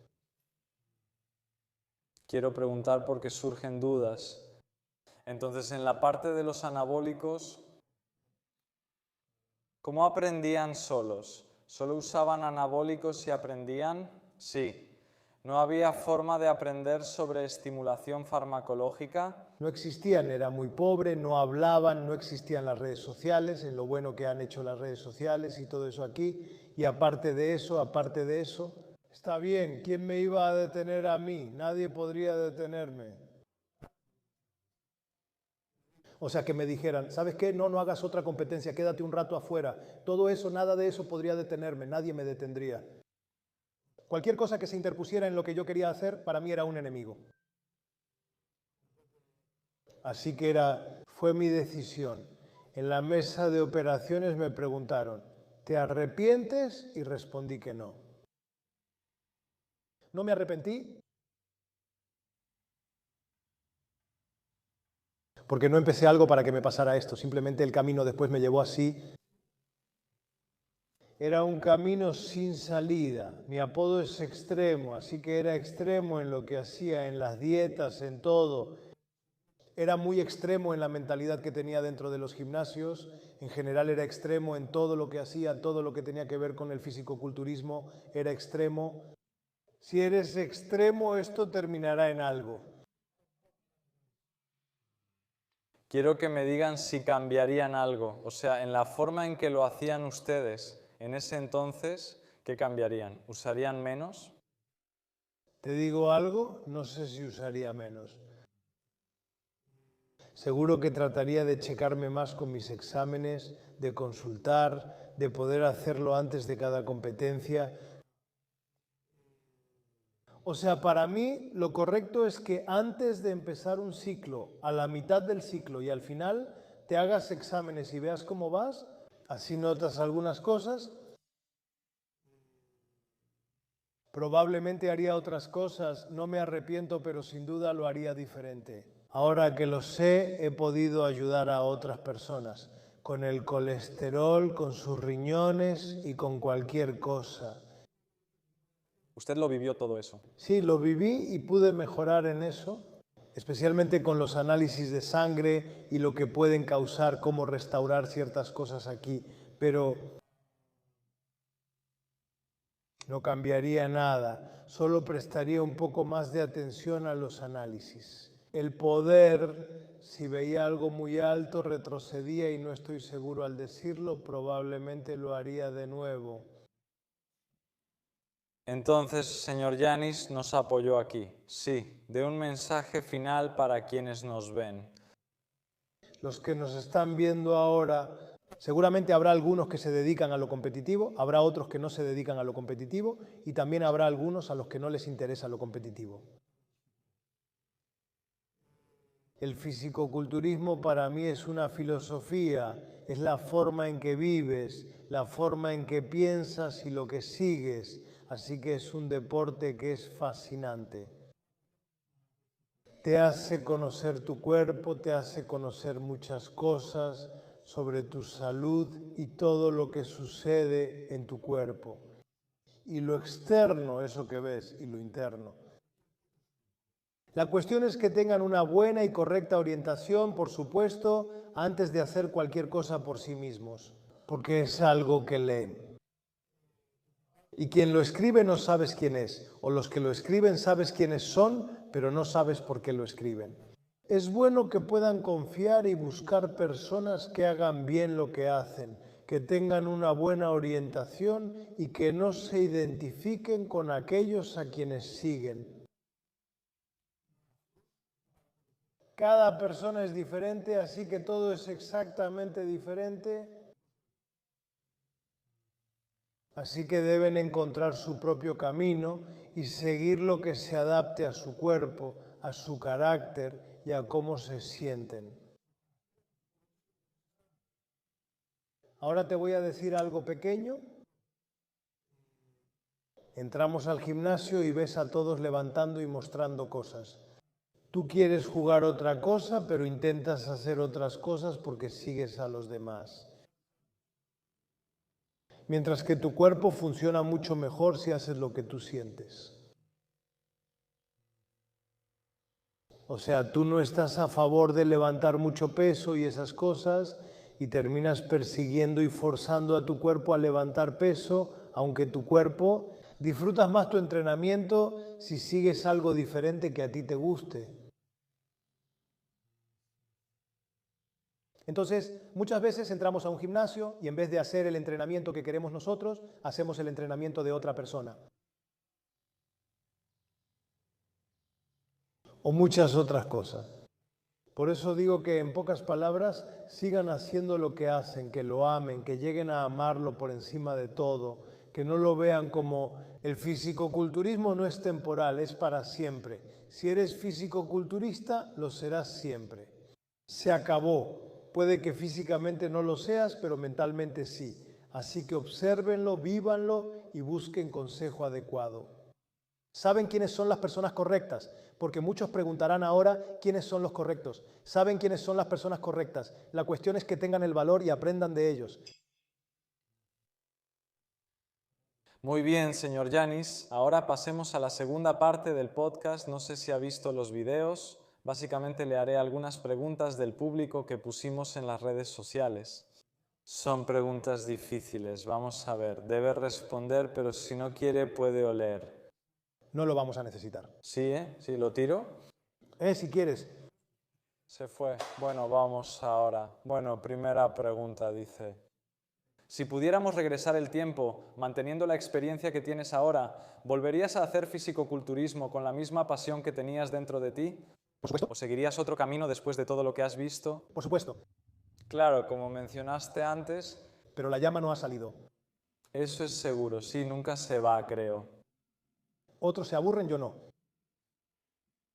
Quiero preguntar porque surgen dudas. Entonces, en la parte de los anabólicos, ¿cómo aprendían solos? ¿Solo usaban anabólicos y aprendían? Sí. ¿No había forma de aprender sobre estimulación farmacológica? No existían, era muy pobre, no hablaban, no existían las redes sociales, en lo bueno que han hecho las redes sociales y todo eso aquí. Y aparte de eso, está bien, ¿quién me iba a detener a mí? Nadie podría detenerme. O sea, que me dijeran, ¿sabes qué? No hagas otra competencia, quédate un rato afuera. Todo eso, nada de eso podría detenerme, nadie me detendría. Cualquier cosa que se interpusiera en lo que yo quería hacer, para mí era un enemigo. Así que fue mi decisión. En la mesa de operaciones me preguntaron, ¿te arrepientes? Y respondí que no. No me arrepentí porque no empecé algo para que me pasara esto, simplemente el camino después me llevó así. Era un camino sin salida. Mi apodo es extremo, así que era extremo en lo que hacía, en las dietas, en todo. Era muy extremo en la mentalidad que tenía dentro de los gimnasios. En general era extremo en todo lo que hacía, todo lo que tenía que ver con el fisicoculturismo era extremo. Si eres extremo, esto terminará en algo. Quiero que me digan si cambiarían algo, o sea, en la forma en que lo hacían ustedes en ese entonces, ¿qué cambiarían? ¿Usarían menos? ¿Te digo algo? No sé si usaría menos. Seguro que trataría de checarme más con mis exámenes, de consultar, de poder hacerlo antes de cada competencia. O sea, para mí lo correcto es que antes de empezar un ciclo, a la mitad del ciclo y al final, te hagas exámenes y veas cómo vas, así notas algunas cosas. Probablemente haría otras cosas, no me arrepiento, pero sin duda lo haría diferente. Ahora que lo sé, he podido ayudar a otras personas, con el colesterol, con sus riñones y con cualquier cosa. Usted lo vivió todo eso. Sí, lo viví y pude mejorar en eso, especialmente con los análisis de sangre y lo que pueden causar, cómo restaurar ciertas cosas aquí, pero no cambiaría nada, solo prestaría un poco más de atención a los análisis. El poder, si veía algo muy alto, retrocedía y no estoy seguro al decirlo, probablemente lo haría de nuevo. Entonces, señor Yanis nos apoyó aquí. Sí, de un mensaje final para quienes nos ven. Los que nos están viendo ahora, seguramente habrá algunos que se dedican a lo competitivo, habrá otros que no se dedican a lo competitivo y también habrá algunos a los que no les interesa lo competitivo. El fisicoculturismo para mí es una filosofía, es la forma en que vives, la forma en que piensas y lo que sigues, así que es un deporte que es fascinante. Te hace conocer tu cuerpo, te hace conocer muchas cosas sobre tu salud y todo lo que sucede en tu cuerpo. Y lo externo, eso que ves, y lo interno. La cuestión es que tengan una buena y correcta orientación, por supuesto, antes de hacer cualquier cosa por sí mismos, porque es algo que leen. Y quien lo escribe no sabes quién es, o los que lo escriben sabes quiénes son, pero no sabes por qué lo escriben. Es bueno que puedan confiar y buscar personas que hagan bien lo que hacen, que tengan una buena orientación y que no se identifiquen con aquellos a quienes siguen. Cada persona es diferente, así que todo es exactamente diferente. Así que deben encontrar su propio camino y seguir lo que se adapte a su cuerpo, a su carácter y a cómo se sienten. Ahora te voy a decir algo pequeño. Entramos al gimnasio y ves a todos levantando y mostrando cosas. Tú quieres jugar otra cosa, pero intentas hacer otras cosas porque sigues a los demás. Mientras que tu cuerpo funciona mucho mejor si haces lo que tú sientes. O sea, tú no estás a favor de levantar mucho peso y esas cosas y terminas persiguiendo y forzando a tu cuerpo a levantar peso, aunque tu cuerpo disfrutas más tu entrenamiento si sigues algo diferente que a ti te guste. Entonces, muchas veces entramos a un gimnasio y en vez de hacer el entrenamiento que queremos nosotros, hacemos el entrenamiento de otra persona. O muchas otras cosas. Por eso digo que en pocas palabras sigan haciendo lo que hacen, que lo amen, que lleguen a amarlo por encima de todo, que no lo vean como el fisicoculturismo no es temporal, es para siempre. Si eres fisicoculturista, lo serás siempre. Se acabó. Puede que físicamente no lo seas, pero mentalmente sí. Así que obsérvenlo, vívanlo y busquen consejo adecuado. ¿Saben quiénes son las personas correctas? Porque muchos preguntarán ahora quiénes son los correctos. ¿Saben quiénes son las personas correctas? La cuestión es que tengan el valor y aprendan de ellos. Muy bien, señor Yanis. Ahora pasemos a la segunda parte del podcast. No sé si ha visto los videos. Básicamente le haré algunas preguntas del público que pusimos en las redes sociales. Son preguntas difíciles. Vamos a ver. Debe responder, pero si no quiere puede oler. No lo vamos a necesitar. ¿Sí, Sí, lo tiro. Si quieres. Se fue. Bueno, vamos ahora. Bueno, primera pregunta dice: si pudiéramos regresar el tiempo manteniendo la experiencia que tienes ahora, ¿volverías a hacer fisicoculturismo con la misma pasión que tenías dentro de ti? Por supuesto. ¿O seguirías otro camino después de todo lo que has visto? Por supuesto. Claro, como mencionaste antes. Pero la llama no ha salido. Eso es seguro, sí, nunca se va, creo. Otros se aburren, yo no.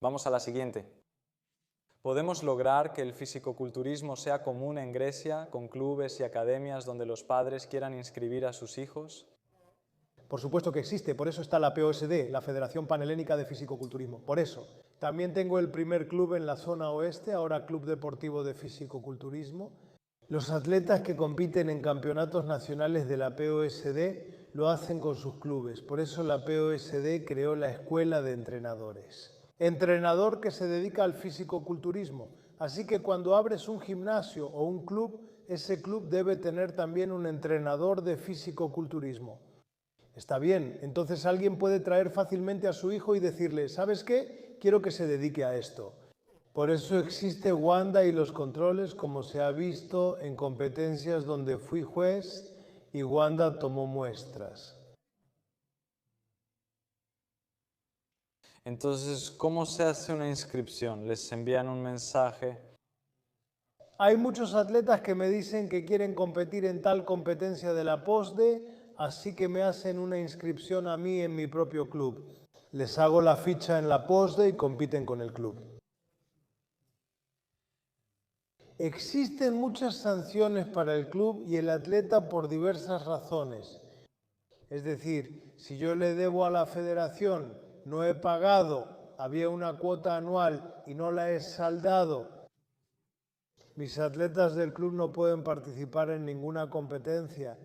Vamos a la siguiente. ¿Podemos lograr que el fisicoculturismo sea común en Grecia, con clubes y academias donde los padres quieran inscribir a sus hijos? Por supuesto que existe, por eso está la POSD, la Federación Panhelénica de Fisicoculturismo. Por eso. También tengo el primer club en la zona oeste, ahora Club Deportivo de Fisicoculturismo. Los atletas que compiten en campeonatos nacionales de la POSD lo hacen con sus clubes. Por eso la POSD creó la Escuela de Entrenadores. Entrenador que se dedica al fisicoculturismo. Así que cuando abres un gimnasio o un club, ese club debe tener también un entrenador de fisicoculturismo. Está bien, entonces alguien puede traer fácilmente a su hijo y decirle, ¿sabes qué? Quiero que se dedique a esto. Por eso existe Wanda y los controles, como se ha visto en competencias donde fui juez y Wanda tomó muestras. Entonces, ¿cómo se hace una inscripción? ¿Les envían un mensaje? Hay muchos atletas que me dicen que quieren competir en tal competencia de la POSDE, así que me hacen una inscripción a mí en mi propio club. Les hago la ficha en la POSDE y compiten con el club. Existen muchas sanciones para el club y el atleta por diversas razones. Es decir, si yo le debo a la federación, no he pagado, había una cuota anual y no la he saldado, mis atletas del club no pueden participar en ninguna competencia.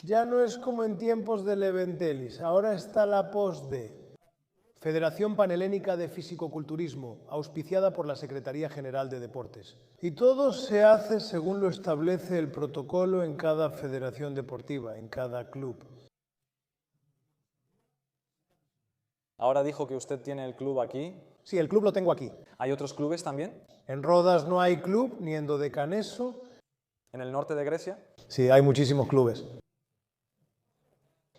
Ya no es como en tiempos del Eventelis, ahora está la POSDE, Federación Panhelénica de Fisicoculturismo, auspiciada por la Secretaría General de Deportes. Y todo se hace según lo establece el protocolo en cada federación deportiva, en cada club. Ahora dijo que usted tiene el club aquí. Sí, el club lo tengo aquí. ¿Hay otros clubes también? En Rodas no hay club, ni en Dodecaneso. ¿En el norte de Grecia? Sí, hay muchísimos clubes.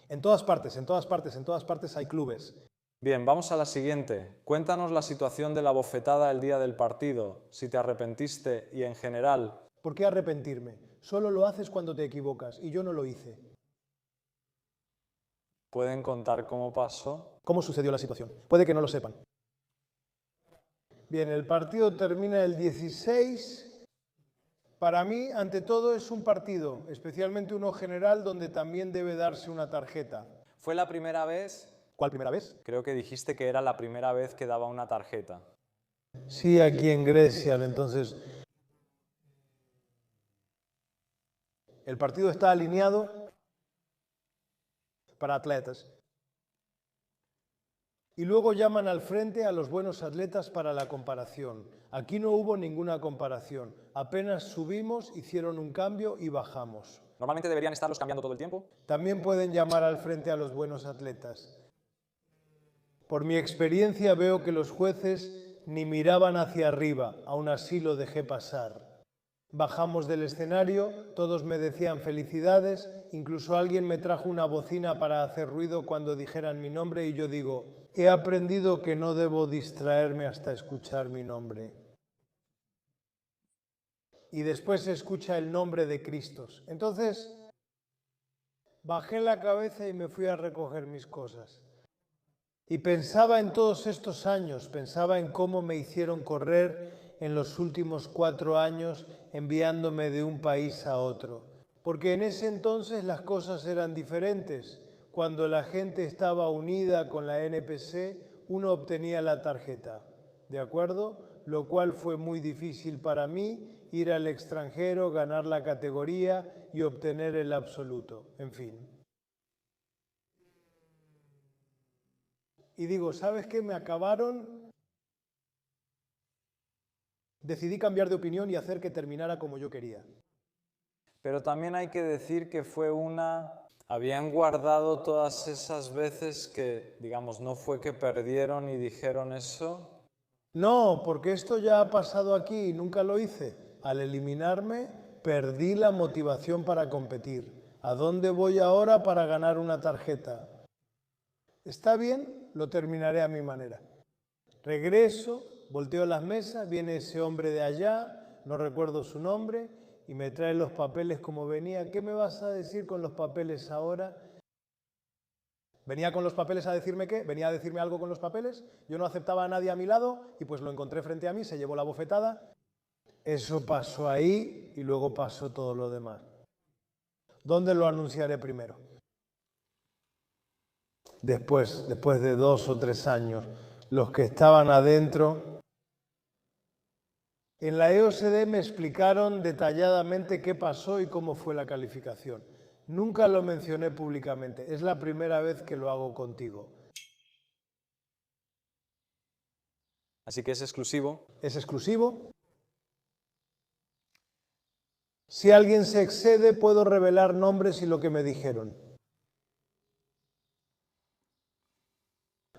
En todas partes hay clubes. Bien, vamos a la siguiente. Cuéntanos la situación de la bofetada el día del partido, si te arrepentiste y en general. ¿Por qué arrepentirme? Solo lo haces cuando te equivocas, y yo no lo hice. ¿Pueden contar cómo pasó? ¿Cómo sucedió la situación? Puede que no lo sepan. Bien, el partido termina el 16. Para mí, ante todo, es un partido, especialmente uno general, donde también debe darse una tarjeta. ¿Fue la primera vez? ¿Cuál primera vez? Creo que dijiste que era la primera vez que daba una tarjeta. Sí, aquí en Grecia, entonces. El partido está alineado para atletas. Y luego llaman al frente a los buenos atletas para la comparación. Aquí no hubo ninguna comparación. Apenas subimos, hicieron un cambio y bajamos. ¿Normalmente deberían estarlos cambiando todo el tiempo? También pueden llamar al frente a los buenos atletas. Por mi experiencia veo que los jueces ni miraban hacia arriba, aún así lo dejé pasar. Bajamos del escenario, todos me decían felicidades, incluso alguien me trajo una bocina para hacer ruido cuando dijeran mi nombre y yo digo, he aprendido que no debo distraerme hasta escuchar mi nombre. Y después se escucha el nombre de Cristos. Entonces, bajé la cabeza y me fui a recoger mis cosas. Y pensaba en todos estos años, pensaba en cómo me hicieron correr en los últimos 4 años enviándome de un país a otro. Porque en ese entonces las cosas eran diferentes. Cuando la gente estaba unida con la NPC, uno obtenía la tarjeta, ¿de acuerdo? Lo cual fue muy difícil para mí, ir al extranjero, ganar la categoría y obtener el absoluto, en fin. Y digo, ¿sabes qué? Me acabaron. Decidí cambiar de opinión y hacer que terminara como yo quería. Pero también hay que decir que fue habían guardado todas esas veces que, digamos, no fue que perdieron y dijeron eso. No, porque esto ya ha pasado aquí y nunca lo hice. Al eliminarme, perdí la motivación para competir. ¿A dónde voy ahora para ganar una tarjeta? ¿Está bien? Lo terminaré a mi manera. Regreso, volteo las mesas, viene ese hombre de allá, no recuerdo su nombre, y me trae los papeles como venía. ¿Qué me vas a decir con los papeles ahora? ¿Venía con los papeles a decirme qué? ¿Venía a decirme algo con los papeles? Yo no aceptaba a nadie a mi lado y pues lo encontré frente a mí, se llevó la bofetada. Eso pasó ahí y luego pasó todo lo demás. ¿Dónde lo anunciaré primero? Después de 2 o 3 años, los que estaban adentro. En la EOSD me explicaron detalladamente qué pasó y cómo fue la calificación. Nunca lo mencioné públicamente, es la primera vez que lo hago contigo. Así que es exclusivo. ¿Es exclusivo? Si alguien se excede, puedo revelar nombres y lo que me dijeron.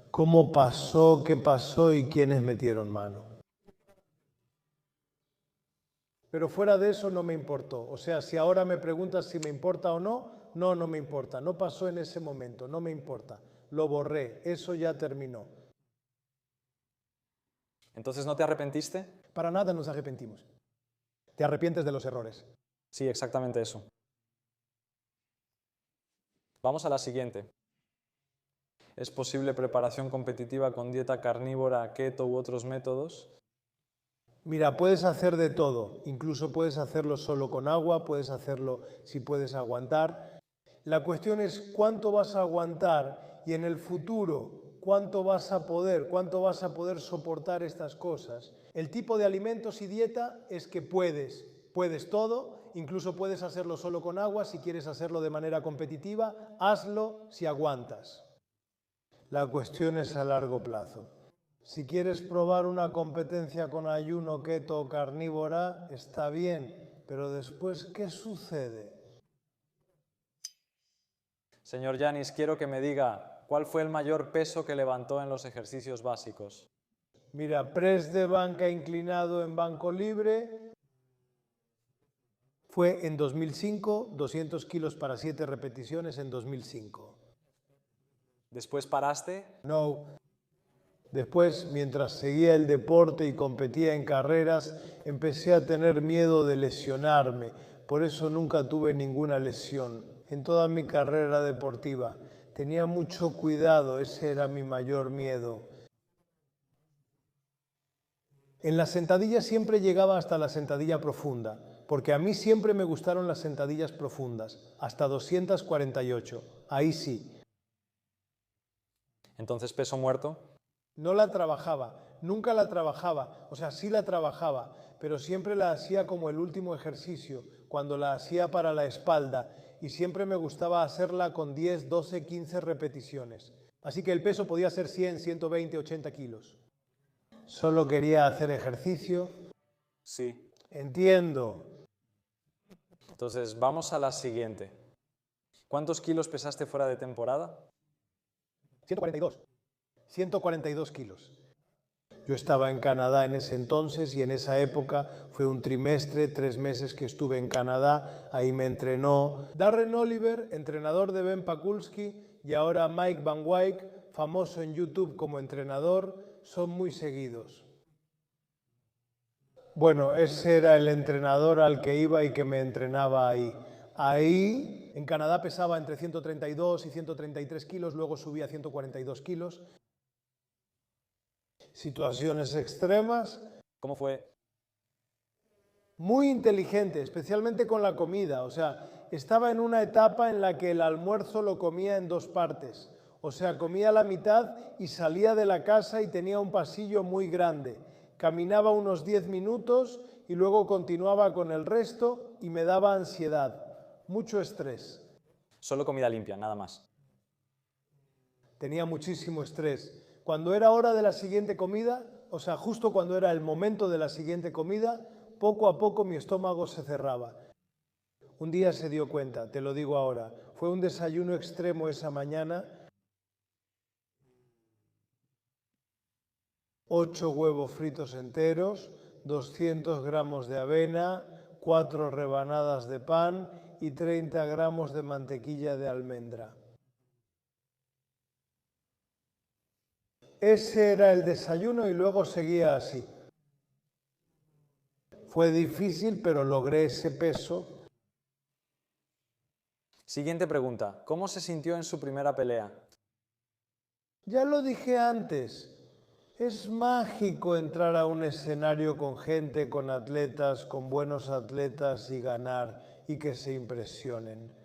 ¿Cómo pasó, qué pasó y quiénes metieron mano? Pero fuera de eso no me importó. O sea, si ahora me preguntas si me importa o no, no me importa. No pasó en ese momento, no me importa. Lo borré, eso ya terminó. ¿Entonces no te arrepentiste? Para nada nos arrepentimos. Te arrepientes de los errores. Sí, exactamente eso. Vamos a la siguiente. ¿Es posible preparación competitiva con dieta carnívora, keto u otros métodos? Mira, puedes hacer de todo, incluso puedes hacerlo solo con agua, puedes hacerlo si puedes aguantar. La cuestión es cuánto vas a aguantar y en el futuro cuánto vas a poder soportar estas cosas. El tipo de alimentos y dieta es que puedes todo, incluso puedes hacerlo solo con agua, si quieres hacerlo de manera competitiva, hazlo si aguantas. La cuestión es a largo plazo. Si quieres probar una competencia con ayuno, keto o carnívora, está bien, pero después, ¿qué sucede? Señor Yanis, quiero que me diga cuál fue el mayor peso que levantó en los ejercicios básicos. Mira, press de banca inclinado en banco libre fue en 2005, 200 kilos para 7 repeticiones en 2005. ¿Después paraste? No. Después, mientras seguía el deporte y competía en carreras, empecé a tener miedo de lesionarme. Por eso nunca tuve ninguna lesión en toda mi carrera deportiva. Tenía mucho cuidado, ese era mi mayor miedo. En las sentadillas siempre llegaba hasta la sentadilla profunda, porque a mí siempre me gustaron las sentadillas profundas, hasta 248. Ahí sí. Entonces, peso muerto. No la trabajaba, nunca la trabajaba, o sea, sí la trabajaba, pero siempre la hacía como el último ejercicio, cuando la hacía para la espalda, y siempre me gustaba hacerla con 10, 12, 15 repeticiones. Así que el peso podía ser 100, 120, 80 kilos. Solo quería hacer ejercicio. Sí. Entiendo. Entonces, vamos a la siguiente. ¿Cuántos kilos pesaste fuera de temporada? 142. 142 kilos. Yo estaba en Canadá en ese entonces y en esa época fue un trimestre, 3 meses que estuve en Canadá, ahí me entrenó Darren Oliver, entrenador de Ben Pakulski, y ahora Mike Van Wyk, famoso en YouTube como entrenador, son muy seguidos. Bueno, ese era el entrenador al que iba y que me entrenaba ahí. Ahí, en Canadá pesaba entre 132 y 133 kilos, luego subía a 142 kilos. Situaciones extremas. ¿Cómo fue? Muy inteligente, especialmente con la comida. O sea, estaba en una etapa en la que el almuerzo lo comía en 2 partes. O sea, comía la mitad y salía de la casa y tenía un pasillo muy grande. Caminaba unos 10 minutos y luego continuaba con el resto y me daba ansiedad. Mucho estrés. Solo comida limpia, nada más. Tenía muchísimo estrés. Cuando era hora de la siguiente comida, o sea, justo cuando era el momento de la siguiente comida, poco a poco mi estómago se cerraba. Un día se dio cuenta, te lo digo ahora, fue un desayuno extremo esa mañana. 8 huevos fritos enteros, 200 gramos de avena, 4 rebanadas de pan y 30 gramos de mantequilla de almendra. Ese era el desayuno y luego seguía así. Fue difícil, pero logré ese peso. Siguiente pregunta. ¿Cómo se sintió en su primera pelea? Ya lo dije antes, es mágico entrar a un escenario con gente, con atletas, con buenos atletas y ganar y que se impresionen.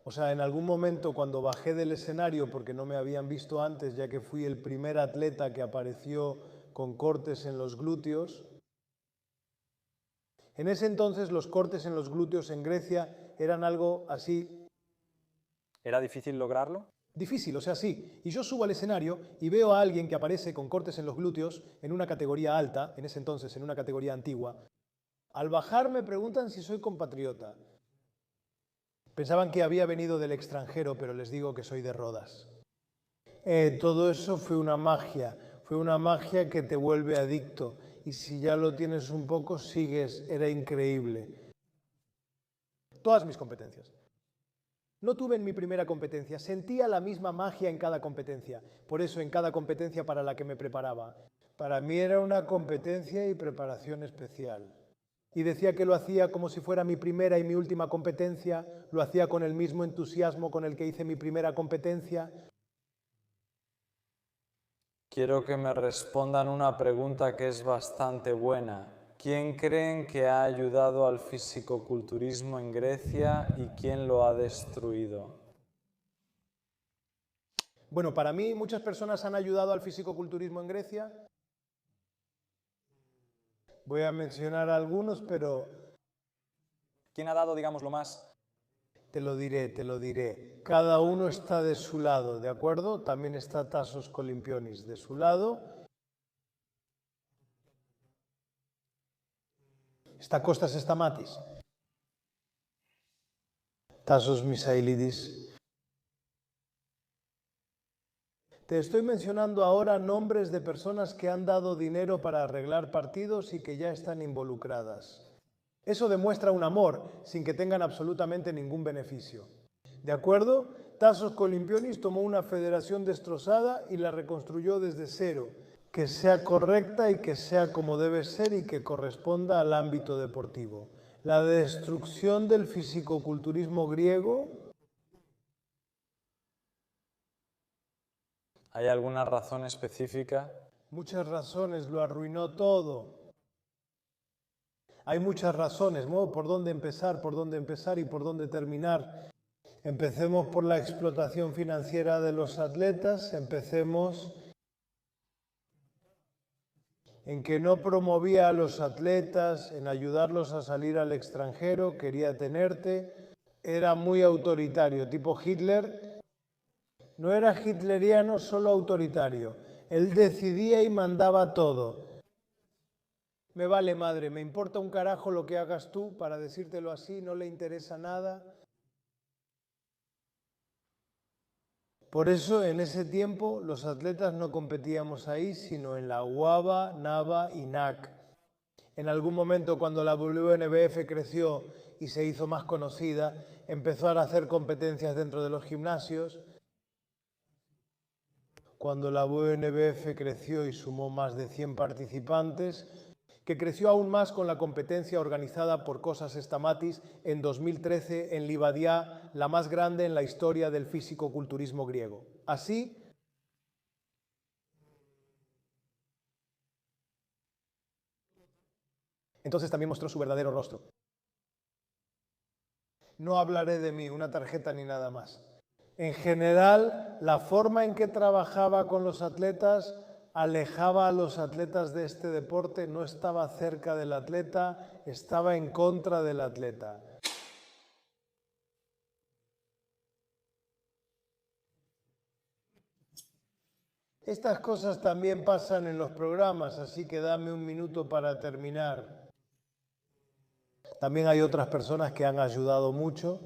O sea, en algún momento cuando bajé del escenario, porque no me habían visto antes, ya que fui el primer atleta que apareció con cortes en los glúteos, en ese entonces los cortes en los glúteos en Grecia eran algo así. ¿Era difícil lograrlo? Difícil, o sea, sí. Y yo subo al escenario y veo a alguien que aparece con cortes en los glúteos en una categoría alta, en ese entonces en una categoría antigua. Al bajar me preguntan si soy compatriota. Pensaban que había venido del extranjero, pero les digo que soy de Rodas. Todo eso fue una magia que te vuelve adicto. Y si ya lo tienes un poco, sigues, era increíble. Todas mis competencias. No tuve en mi primera competencia, sentía la misma magia en cada competencia. Por eso en cada competencia para la que me preparaba. Para mí era una competencia y preparación especial. Y decía que lo hacía como si fuera mi primera y mi última competencia, lo hacía con el mismo entusiasmo con el que hice mi primera competencia. Quiero que me respondan una pregunta que es bastante buena. ¿Quién creen que ha ayudado al fisicoculturismo en Grecia y quién lo ha destruido? Bueno, para mí muchas personas han ayudado al fisicoculturismo en Grecia. Voy a mencionar algunos, pero ¿Quién ha dado, digamos, lo más? te lo diré. Cada uno está de su lado, ¿de acuerdo? También está Tassos Kolimpionis de su lado. Está Kostas Stamatis. Tassos Misailidis. Te estoy mencionando ahora nombres de personas que han dado dinero para arreglar partidos y que ya están involucradas. Eso demuestra un amor sin que tengan absolutamente ningún beneficio. ¿De acuerdo? Tassos Kolimpionis tomó una federación destrozada y la reconstruyó desde cero, que sea correcta y que sea como debe ser y que corresponda al ámbito deportivo. La destrucción del fisicoculturismo griego. ¿Hay alguna razón específica? Muchas razones, lo arruinó todo. Hay muchas razones, ¿no? Por dónde empezar y por dónde terminar. Empecemos por la explotación financiera de los atletas, empecemos en que no promovía a los atletas, en ayudarlos a salir al extranjero, quería tenerte, era muy autoritario, tipo Hitler. No era hitleriano, solo autoritario. Él decidía y mandaba todo. Me vale madre, me importa un carajo lo que hagas tú, para decírtelo así, no le interesa nada. Por eso, en ese tiempo, los atletas no competíamos ahí, sino en la UABA, NABA y NAC. En algún momento, cuando la WNBF creció y se hizo más conocida, empezó a hacer competencias dentro de los gimnasios. Cuando la WNBF creció y sumó más de 100 participantes, que creció aún más con la competencia organizada por Kostas Stamatis en 2013 en Livadia, la más grande en la historia del fisicoculturismo griego. Así, entonces también mostró su verdadero rostro. No hablaré de mí, una tarjeta ni nada más. En general, la forma en que trabajaba con los atletas alejaba a los atletas de este deporte, no estaba cerca del atleta, estaba en contra del atleta. Estas cosas también pasan en los programas, así que dame un minuto para terminar. También hay otras personas que han ayudado mucho.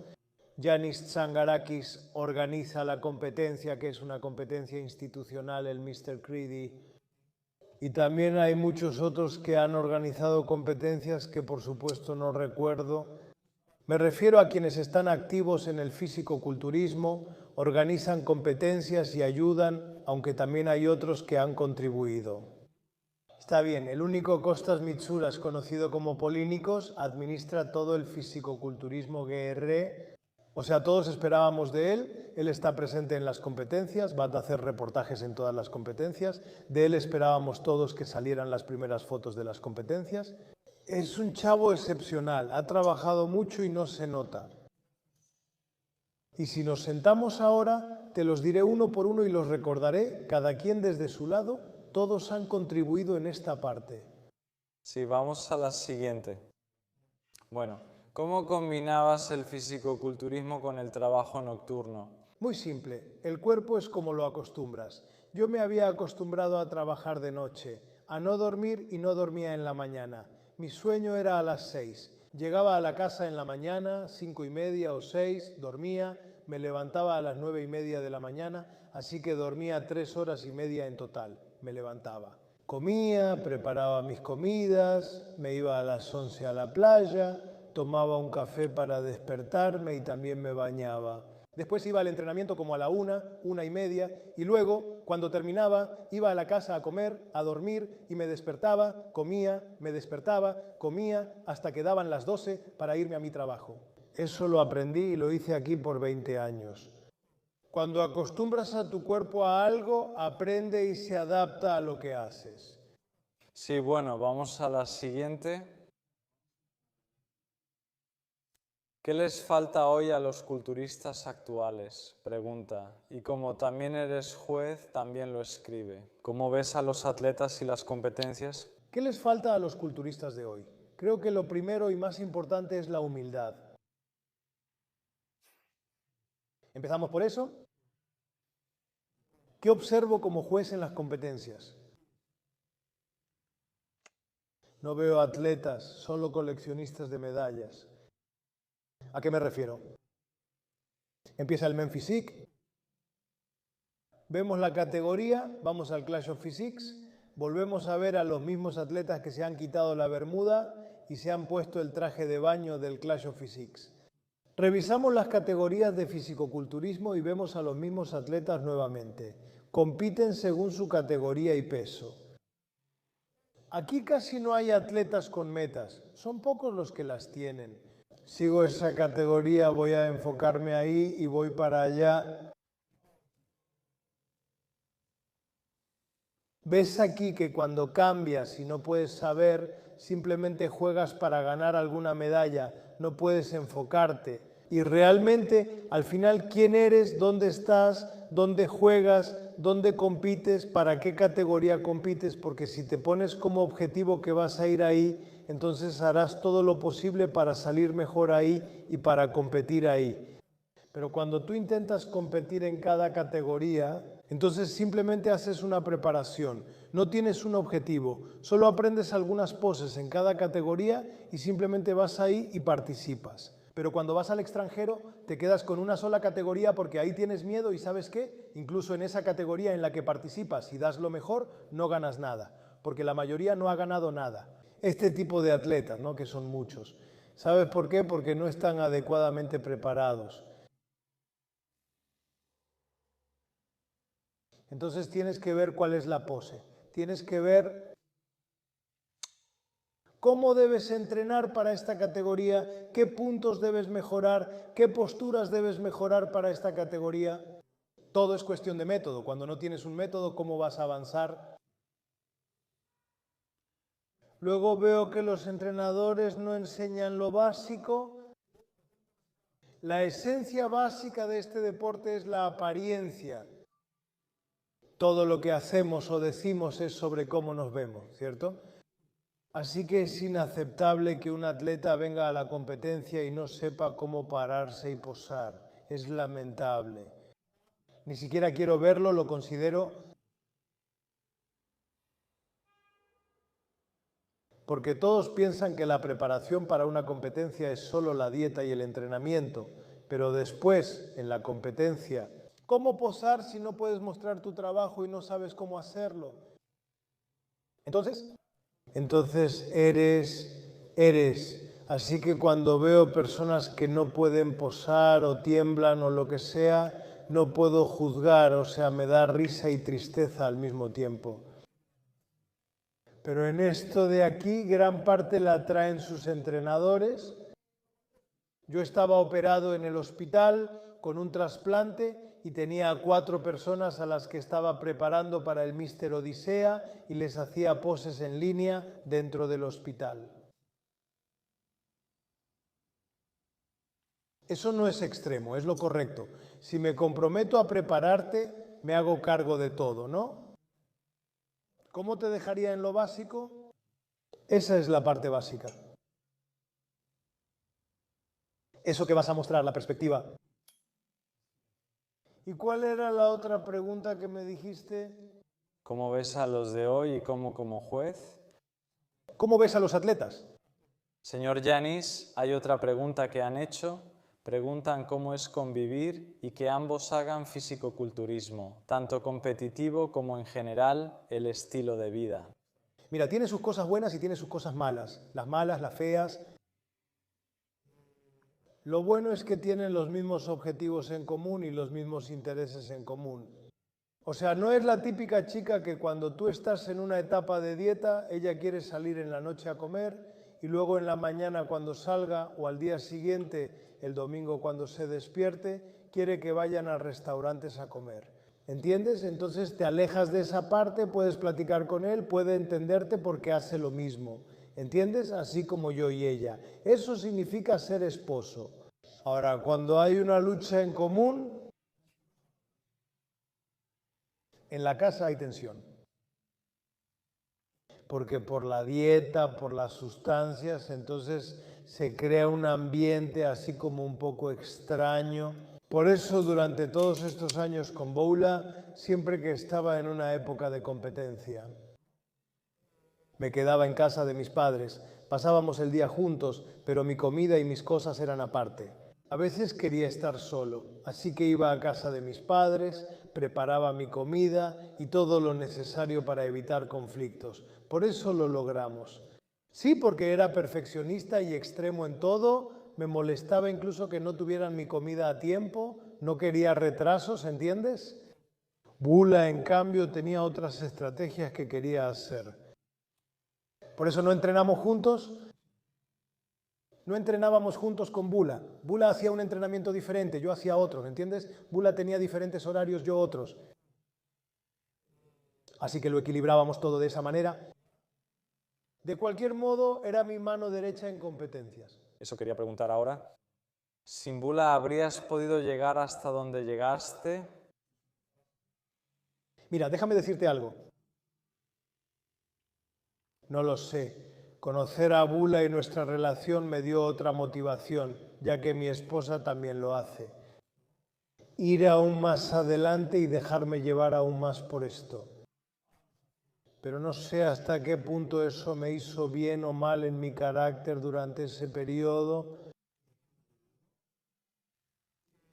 Yanis Tsangarakis organiza la competencia, que es una competencia institucional, el Mr. Creedy. Y también hay muchos otros que han organizado competencias que por supuesto no recuerdo. Me refiero a quienes están activos en el fisicoculturismo, organizan competencias y ayudan, aunque también hay otros que han contribuido. Está bien, el único Costas Mitsouras conocido como Polínicos administra todo el fisicoculturismo GR. O sea, todos esperábamos de él está presente en las competencias, va a hacer reportajes en todas las competencias, de él esperábamos todos que salieran las primeras fotos de las competencias. Es un chavo excepcional, ha trabajado mucho y no se nota. Y si nos sentamos ahora, te los diré uno por uno y los recordaré, cada quien desde su lado, todos han contribuido en esta parte. Sí, vamos a la siguiente. Bueno, ¿cómo combinabas el fisicoculturismo con el trabajo nocturno? Muy simple, el cuerpo es como lo acostumbras. Yo me había acostumbrado a trabajar de noche, a no dormir y no dormía en la mañana. Mi sueño era a las 6. Llegaba a la casa en la mañana, 5:30 o 6, dormía, me levantaba a las 9:30 de la mañana, así que dormía 3 horas y media en total. Me levantaba. Comía, preparaba mis comidas, me iba a las 11 a la playa, tomaba un café para despertarme y también me bañaba. Después iba al entrenamiento como a la 1, 1:30, y luego, cuando terminaba, iba a la casa a comer, a dormir, y me despertaba, comía, me despertaba, comía, hasta que daban las 12 para irme a mi trabajo. Eso lo aprendí y lo hice aquí por 20 años. Cuando acostumbras a tu cuerpo a algo, aprende y se adapta a lo que haces. Sí, bueno, vamos a la siguiente. ¿Qué les falta hoy a los culturistas actuales? Pregunta. Y como también eres juez, también lo escribe. ¿Cómo ves a los atletas y las competencias? ¿Qué les falta a los culturistas de hoy? Creo que lo primero y más importante es la humildad. Empezamos por eso. ¿Qué observo como juez en las competencias? No veo atletas, solo coleccionistas de medallas. ¿A qué me refiero? Empieza el Men Physique, vemos la categoría, vamos al Clash of Physiques, volvemos a ver a los mismos atletas que se han quitado la bermuda y se han puesto el traje de baño del Clash of Physiques. Revisamos las categorías de fisicoculturismo y vemos a los mismos atletas nuevamente. Compiten según su categoría y peso. Aquí casi no hay atletas con metas, son pocos los que las tienen. Sigo esa categoría, voy a enfocarme ahí y voy para allá. ¿Ves aquí que cuando cambias y no puedes saber, simplemente juegas para ganar alguna medalla, no puedes enfocarte? Y realmente, al final, ¿quién eres? ¿Dónde estás? ¿Dónde juegas? ¿Dónde compites? ¿Para qué categoría compites? Porque si te pones como objetivo que vas a ir ahí, entonces harás todo lo posible para salir mejor ahí y para competir ahí. Pero cuando tú intentas competir en cada categoría, entonces simplemente haces una preparación, no tienes un objetivo, solo aprendes algunas poses en cada categoría y simplemente vas ahí y participas. Pero cuando vas al extranjero te quedas con una sola categoría porque ahí tienes miedo y ¿sabes qué? Incluso en esa categoría en la que participas y das lo mejor, no ganas nada, porque la mayoría no ha ganado nada. Este tipo de atletas, ¿no? Que son muchos. ¿Sabes por qué? Porque no están adecuadamente preparados. Entonces tienes que ver cuál es la pose. Tienes que ver cómo debes entrenar para esta categoría, qué puntos debes mejorar, qué posturas debes mejorar para esta categoría. Todo es cuestión de método. Cuando no tienes un método, ¿cómo vas a avanzar? Luego veo que los entrenadores no enseñan lo básico. La esencia básica de este deporte es la apariencia. Todo lo que hacemos o decimos es sobre cómo nos vemos, ¿cierto? Así que es inaceptable que un atleta venga a la competencia y no sepa cómo pararse y posar. Es lamentable. Ni siquiera quiero verlo, lo considero... Porque todos piensan que la preparación para una competencia es solo la dieta y el entrenamiento, pero después, en la competencia, ¿cómo posar si no puedes mostrar tu trabajo y no sabes cómo hacerlo? Entonces eres. Así que cuando veo personas que no pueden posar o tiemblan o lo que sea, no puedo juzgar, o sea, me da risa y tristeza al mismo tiempo. Pero en esto de aquí, gran parte la traen sus entrenadores. Yo estaba operado en el hospital con un trasplante y tenía a 4 personas a las que estaba preparando para el Míster Odisea y les hacía poses en línea dentro del hospital. Eso no es extremo, es lo correcto. Si me comprometo a prepararte, me hago cargo de todo, ¿no? ¿Cómo te dejaría en lo básico? Esa es la parte básica. Eso que vas a mostrar, la perspectiva. ¿Y cuál era la otra pregunta que me dijiste? ¿Cómo ves a los de hoy y cómo como juez? ¿Cómo ves a los atletas? Señor Yanis, hay otra pregunta que han hecho. Preguntan cómo es convivir y que ambos hagan fisicoculturismo, tanto competitivo como en general el estilo de vida. Mira, tiene sus cosas buenas y tiene sus cosas malas. Las malas, las feas. Lo bueno es que tienen los mismos objetivos en común y los mismos intereses en común. O sea, no es la típica chica que cuando tú estás en una etapa de dieta, ella quiere salir en la noche a comer y luego en la mañana cuando salga o al día siguiente, el domingo cuando se despierte, quiere que vayan a restaurantes a comer. ¿Entiendes? Entonces te alejas de esa parte, puedes platicar con él, puede entenderte porque hace lo mismo. ¿Entiendes? Así como yo y ella. Eso significa ser esposo. Ahora, cuando hay una lucha en común, en la casa hay tensión. Porque por la dieta, por las sustancias, entonces se crea un ambiente así como un poco extraño. Por eso durante todos estos años con Boula, siempre que estaba en una época de competencia, me quedaba en casa de mis padres, pasábamos el día juntos, pero mi comida y mis cosas eran aparte. A veces quería estar solo, así que iba a casa de mis padres, preparaba mi comida y todo lo necesario para evitar conflictos. Por eso lo logramos. Sí, porque era perfeccionista y extremo en todo, me molestaba incluso que no tuvieran mi comida a tiempo, no quería retrasos, ¿entiendes? Bula, en cambio, tenía otras estrategias que quería hacer. Por eso no entrenamos juntos. No entrenábamos juntos con Bula. Bula hacía un entrenamiento diferente, yo hacía otro, ¿entiendes? Bula tenía diferentes horarios, yo otros. Así que lo equilibrábamos todo de esa manera. De cualquier modo, era mi mano derecha en competencias. Eso quería preguntar ahora. ¿Sin Bula habrías podido llegar hasta donde llegaste? Mira, déjame decirte algo. No lo sé. Conocer a Bula y nuestra relación me dio otra motivación, ya que mi esposa también lo hace. Ir aún más adelante y dejarme llevar aún más por esto. Pero no sé hasta qué punto eso me hizo bien o mal en mi carácter durante ese periodo.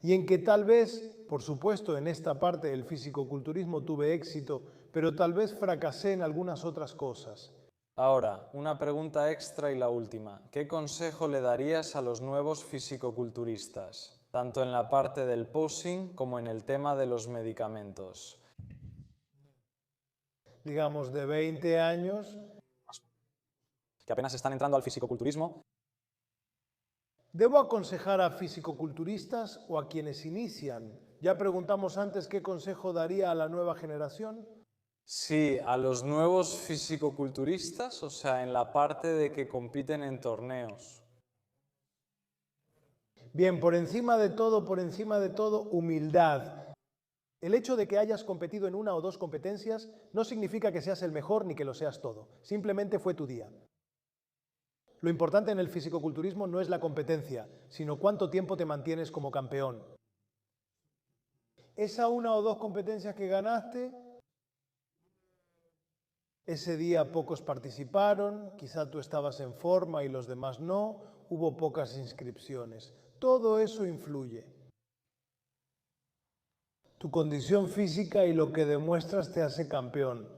Y en que tal vez, por supuesto, en esta parte del fisicoculturismo tuve éxito, pero tal vez fracasé en algunas otras cosas. Ahora, una pregunta extra y la última. ¿Qué consejo le darías a los nuevos fisicoculturistas, tanto en la parte del posing como en el tema de los medicamentos? Digamos, de 20 años, Que apenas están entrando al fisicoculturismo. ¿debo aconsejar a fisicoculturistas o a quienes inician? Ya preguntamos antes qué consejo daría a la nueva generación. Sí, a los nuevos fisicoculturistas, o sea, en la parte de que compiten en torneos. Bien, por encima de todo, humildad. El hecho de que hayas competido en una o dos competencias no significa que seas el mejor ni que lo seas todo. Simplemente fue tu día. Lo importante en el fisicoculturismo no es la competencia, sino cuánto tiempo te mantienes como campeón. Esa una o dos competencias que ganaste, ese día pocos participaron, quizá tú estabas en forma y los demás no, hubo pocas inscripciones. Todo eso influye. Tu condición física y lo que demuestras te hace campeón.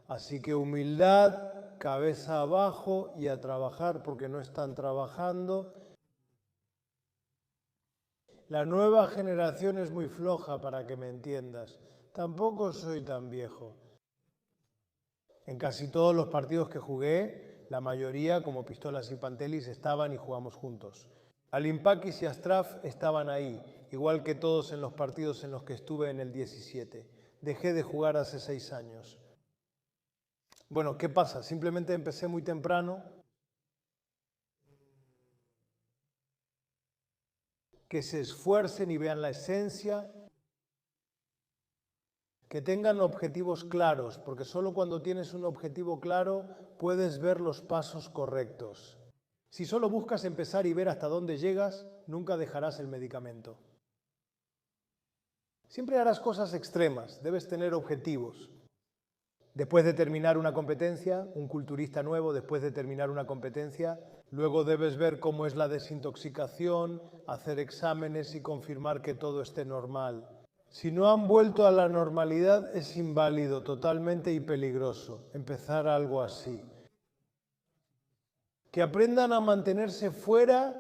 Así que humildad, cabeza abajo y a trabajar porque no están trabajando. La nueva generación es muy floja para que me entiendas. Tampoco soy tan viejo. En casi todos los partidos que jugué, la mayoría, como Pistolas y Pantelis, estaban y jugamos juntos. Alimpakis y Astraf estaban ahí, igual que todos en los partidos en los que estuve en el 17. Dejé de jugar hace 6 años. Bueno, ¿qué pasa? Simplemente empecé muy temprano. Que se esfuercen y vean la esencia. Que tengan objetivos claros, porque solo cuando tienes un objetivo claro puedes ver los pasos correctos. Si solo buscas empezar y ver hasta dónde llegas, nunca dejarás el medicamento. Siempre harás cosas extremas, debes tener objetivos. Después de terminar una competencia, un culturista nuevo, después de terminar una competencia, luego debes ver cómo es la desintoxicación, hacer exámenes y confirmar que todo esté normal. Si no han vuelto a la normalidad, es inválido totalmente y peligroso empezar algo así. Que aprendan a mantenerse fuera,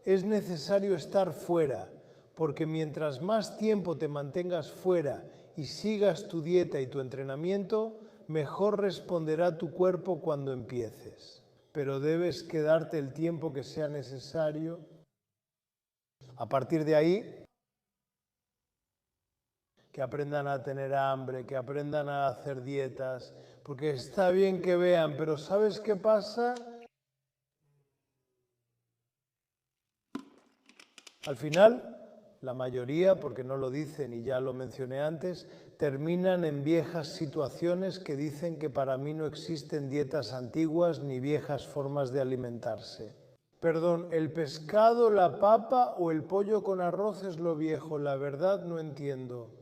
es necesario estar fuera, porque mientras más tiempo te mantengas fuera y sigas tu dieta y tu entrenamiento, mejor responderá tu cuerpo cuando empieces. Pero debes quedarte el tiempo que sea necesario. A partir de ahí, que aprendan a tener hambre, que aprendan a hacer dietas, porque está bien que vean, pero ¿sabes qué pasa? Al final, la mayoría, porque no lo dicen y ya lo mencioné antes, terminan en viejas situaciones que dicen que para mí no existen dietas antiguas ni viejas formas de alimentarse. Perdón, ¿el pescado, la papa o el pollo con arroz es lo viejo? La verdad no entiendo.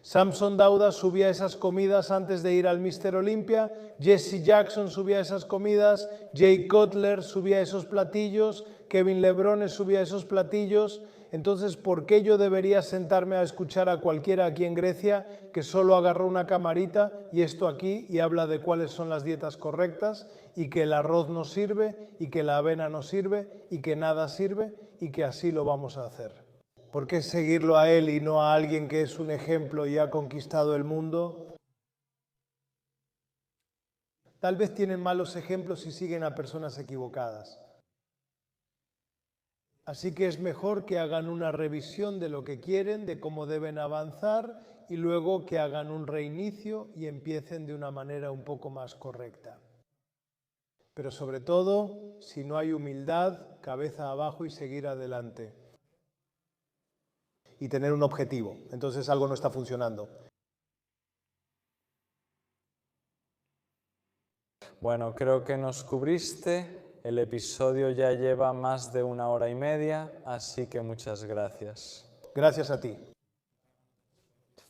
Samson Dauda subía esas comidas antes de ir al Mr. Olympia, Jesse Jackson subía esas comidas, Jay Cutler subía esos platillos, Kevin Lebrone subía esos platillos. Entonces, ¿por qué yo debería sentarme a escuchar a cualquiera aquí en Grecia que solo agarró una camarita y esto aquí y habla de cuáles son las dietas correctas y que el arroz no sirve y que la avena no sirve y que nada sirve y que así lo vamos a hacer? ¿Por qué seguirlo a él y no a alguien que es un ejemplo y ha conquistado el mundo? Tal vez tienen malos ejemplos y siguen a personas equivocadas. Así que es mejor que hagan una revisión de lo que quieren, de cómo deben avanzar y luego que hagan un reinicio y empiecen de una manera un poco más correcta. Pero sobre todo, si no hay humildad, cabeza abajo y seguir adelante. Y tener un objetivo. Entonces algo no está funcionando. Bueno, creo que nos cubriste. El episodio ya lleva más de 1 hora y media, así que muchas gracias. Gracias a ti.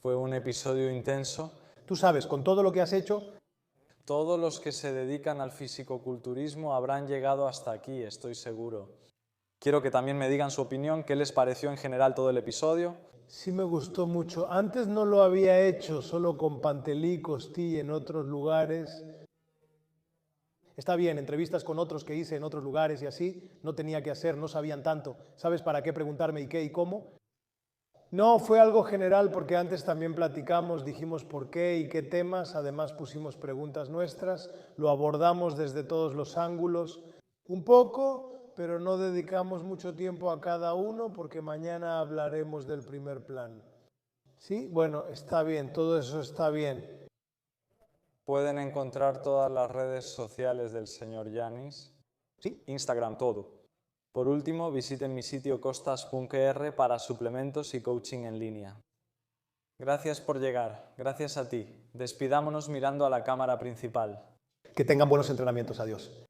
Fue un episodio intenso. Tú sabes, con todo lo que has hecho, Todos los que se dedican al fisicoculturismo habrán llegado hasta aquí, estoy seguro. Quiero que también me digan su opinión, qué les pareció en general todo el episodio. sí me gustó mucho. Antes no lo había hecho, solo con Pantelí, Costí en otros lugares. Está bien, entrevistas con otros que hice en otros lugares y así, no tenía que hacer, no sabían tanto. ¿Sabes para qué preguntarme y qué y cómo? No, fue algo general porque antes también platicamos, dijimos por qué y qué temas, además pusimos preguntas nuestras, lo abordamos desde todos los ángulos, un poco, pero no dedicamos mucho tiempo a cada uno porque mañana hablaremos del primer plan. ¿Sí? Bueno, está bien, todo eso está bien. Pueden encontrar todas las redes sociales del señor Yanis. ¿Sí? Instagram, todo. Por último, visiten mi sitio costas.er para suplementos y coaching en línea. Gracias por llegar, gracias a ti. Despidámonos mirando a la cámara principal. Que tengan buenos entrenamientos, adiós.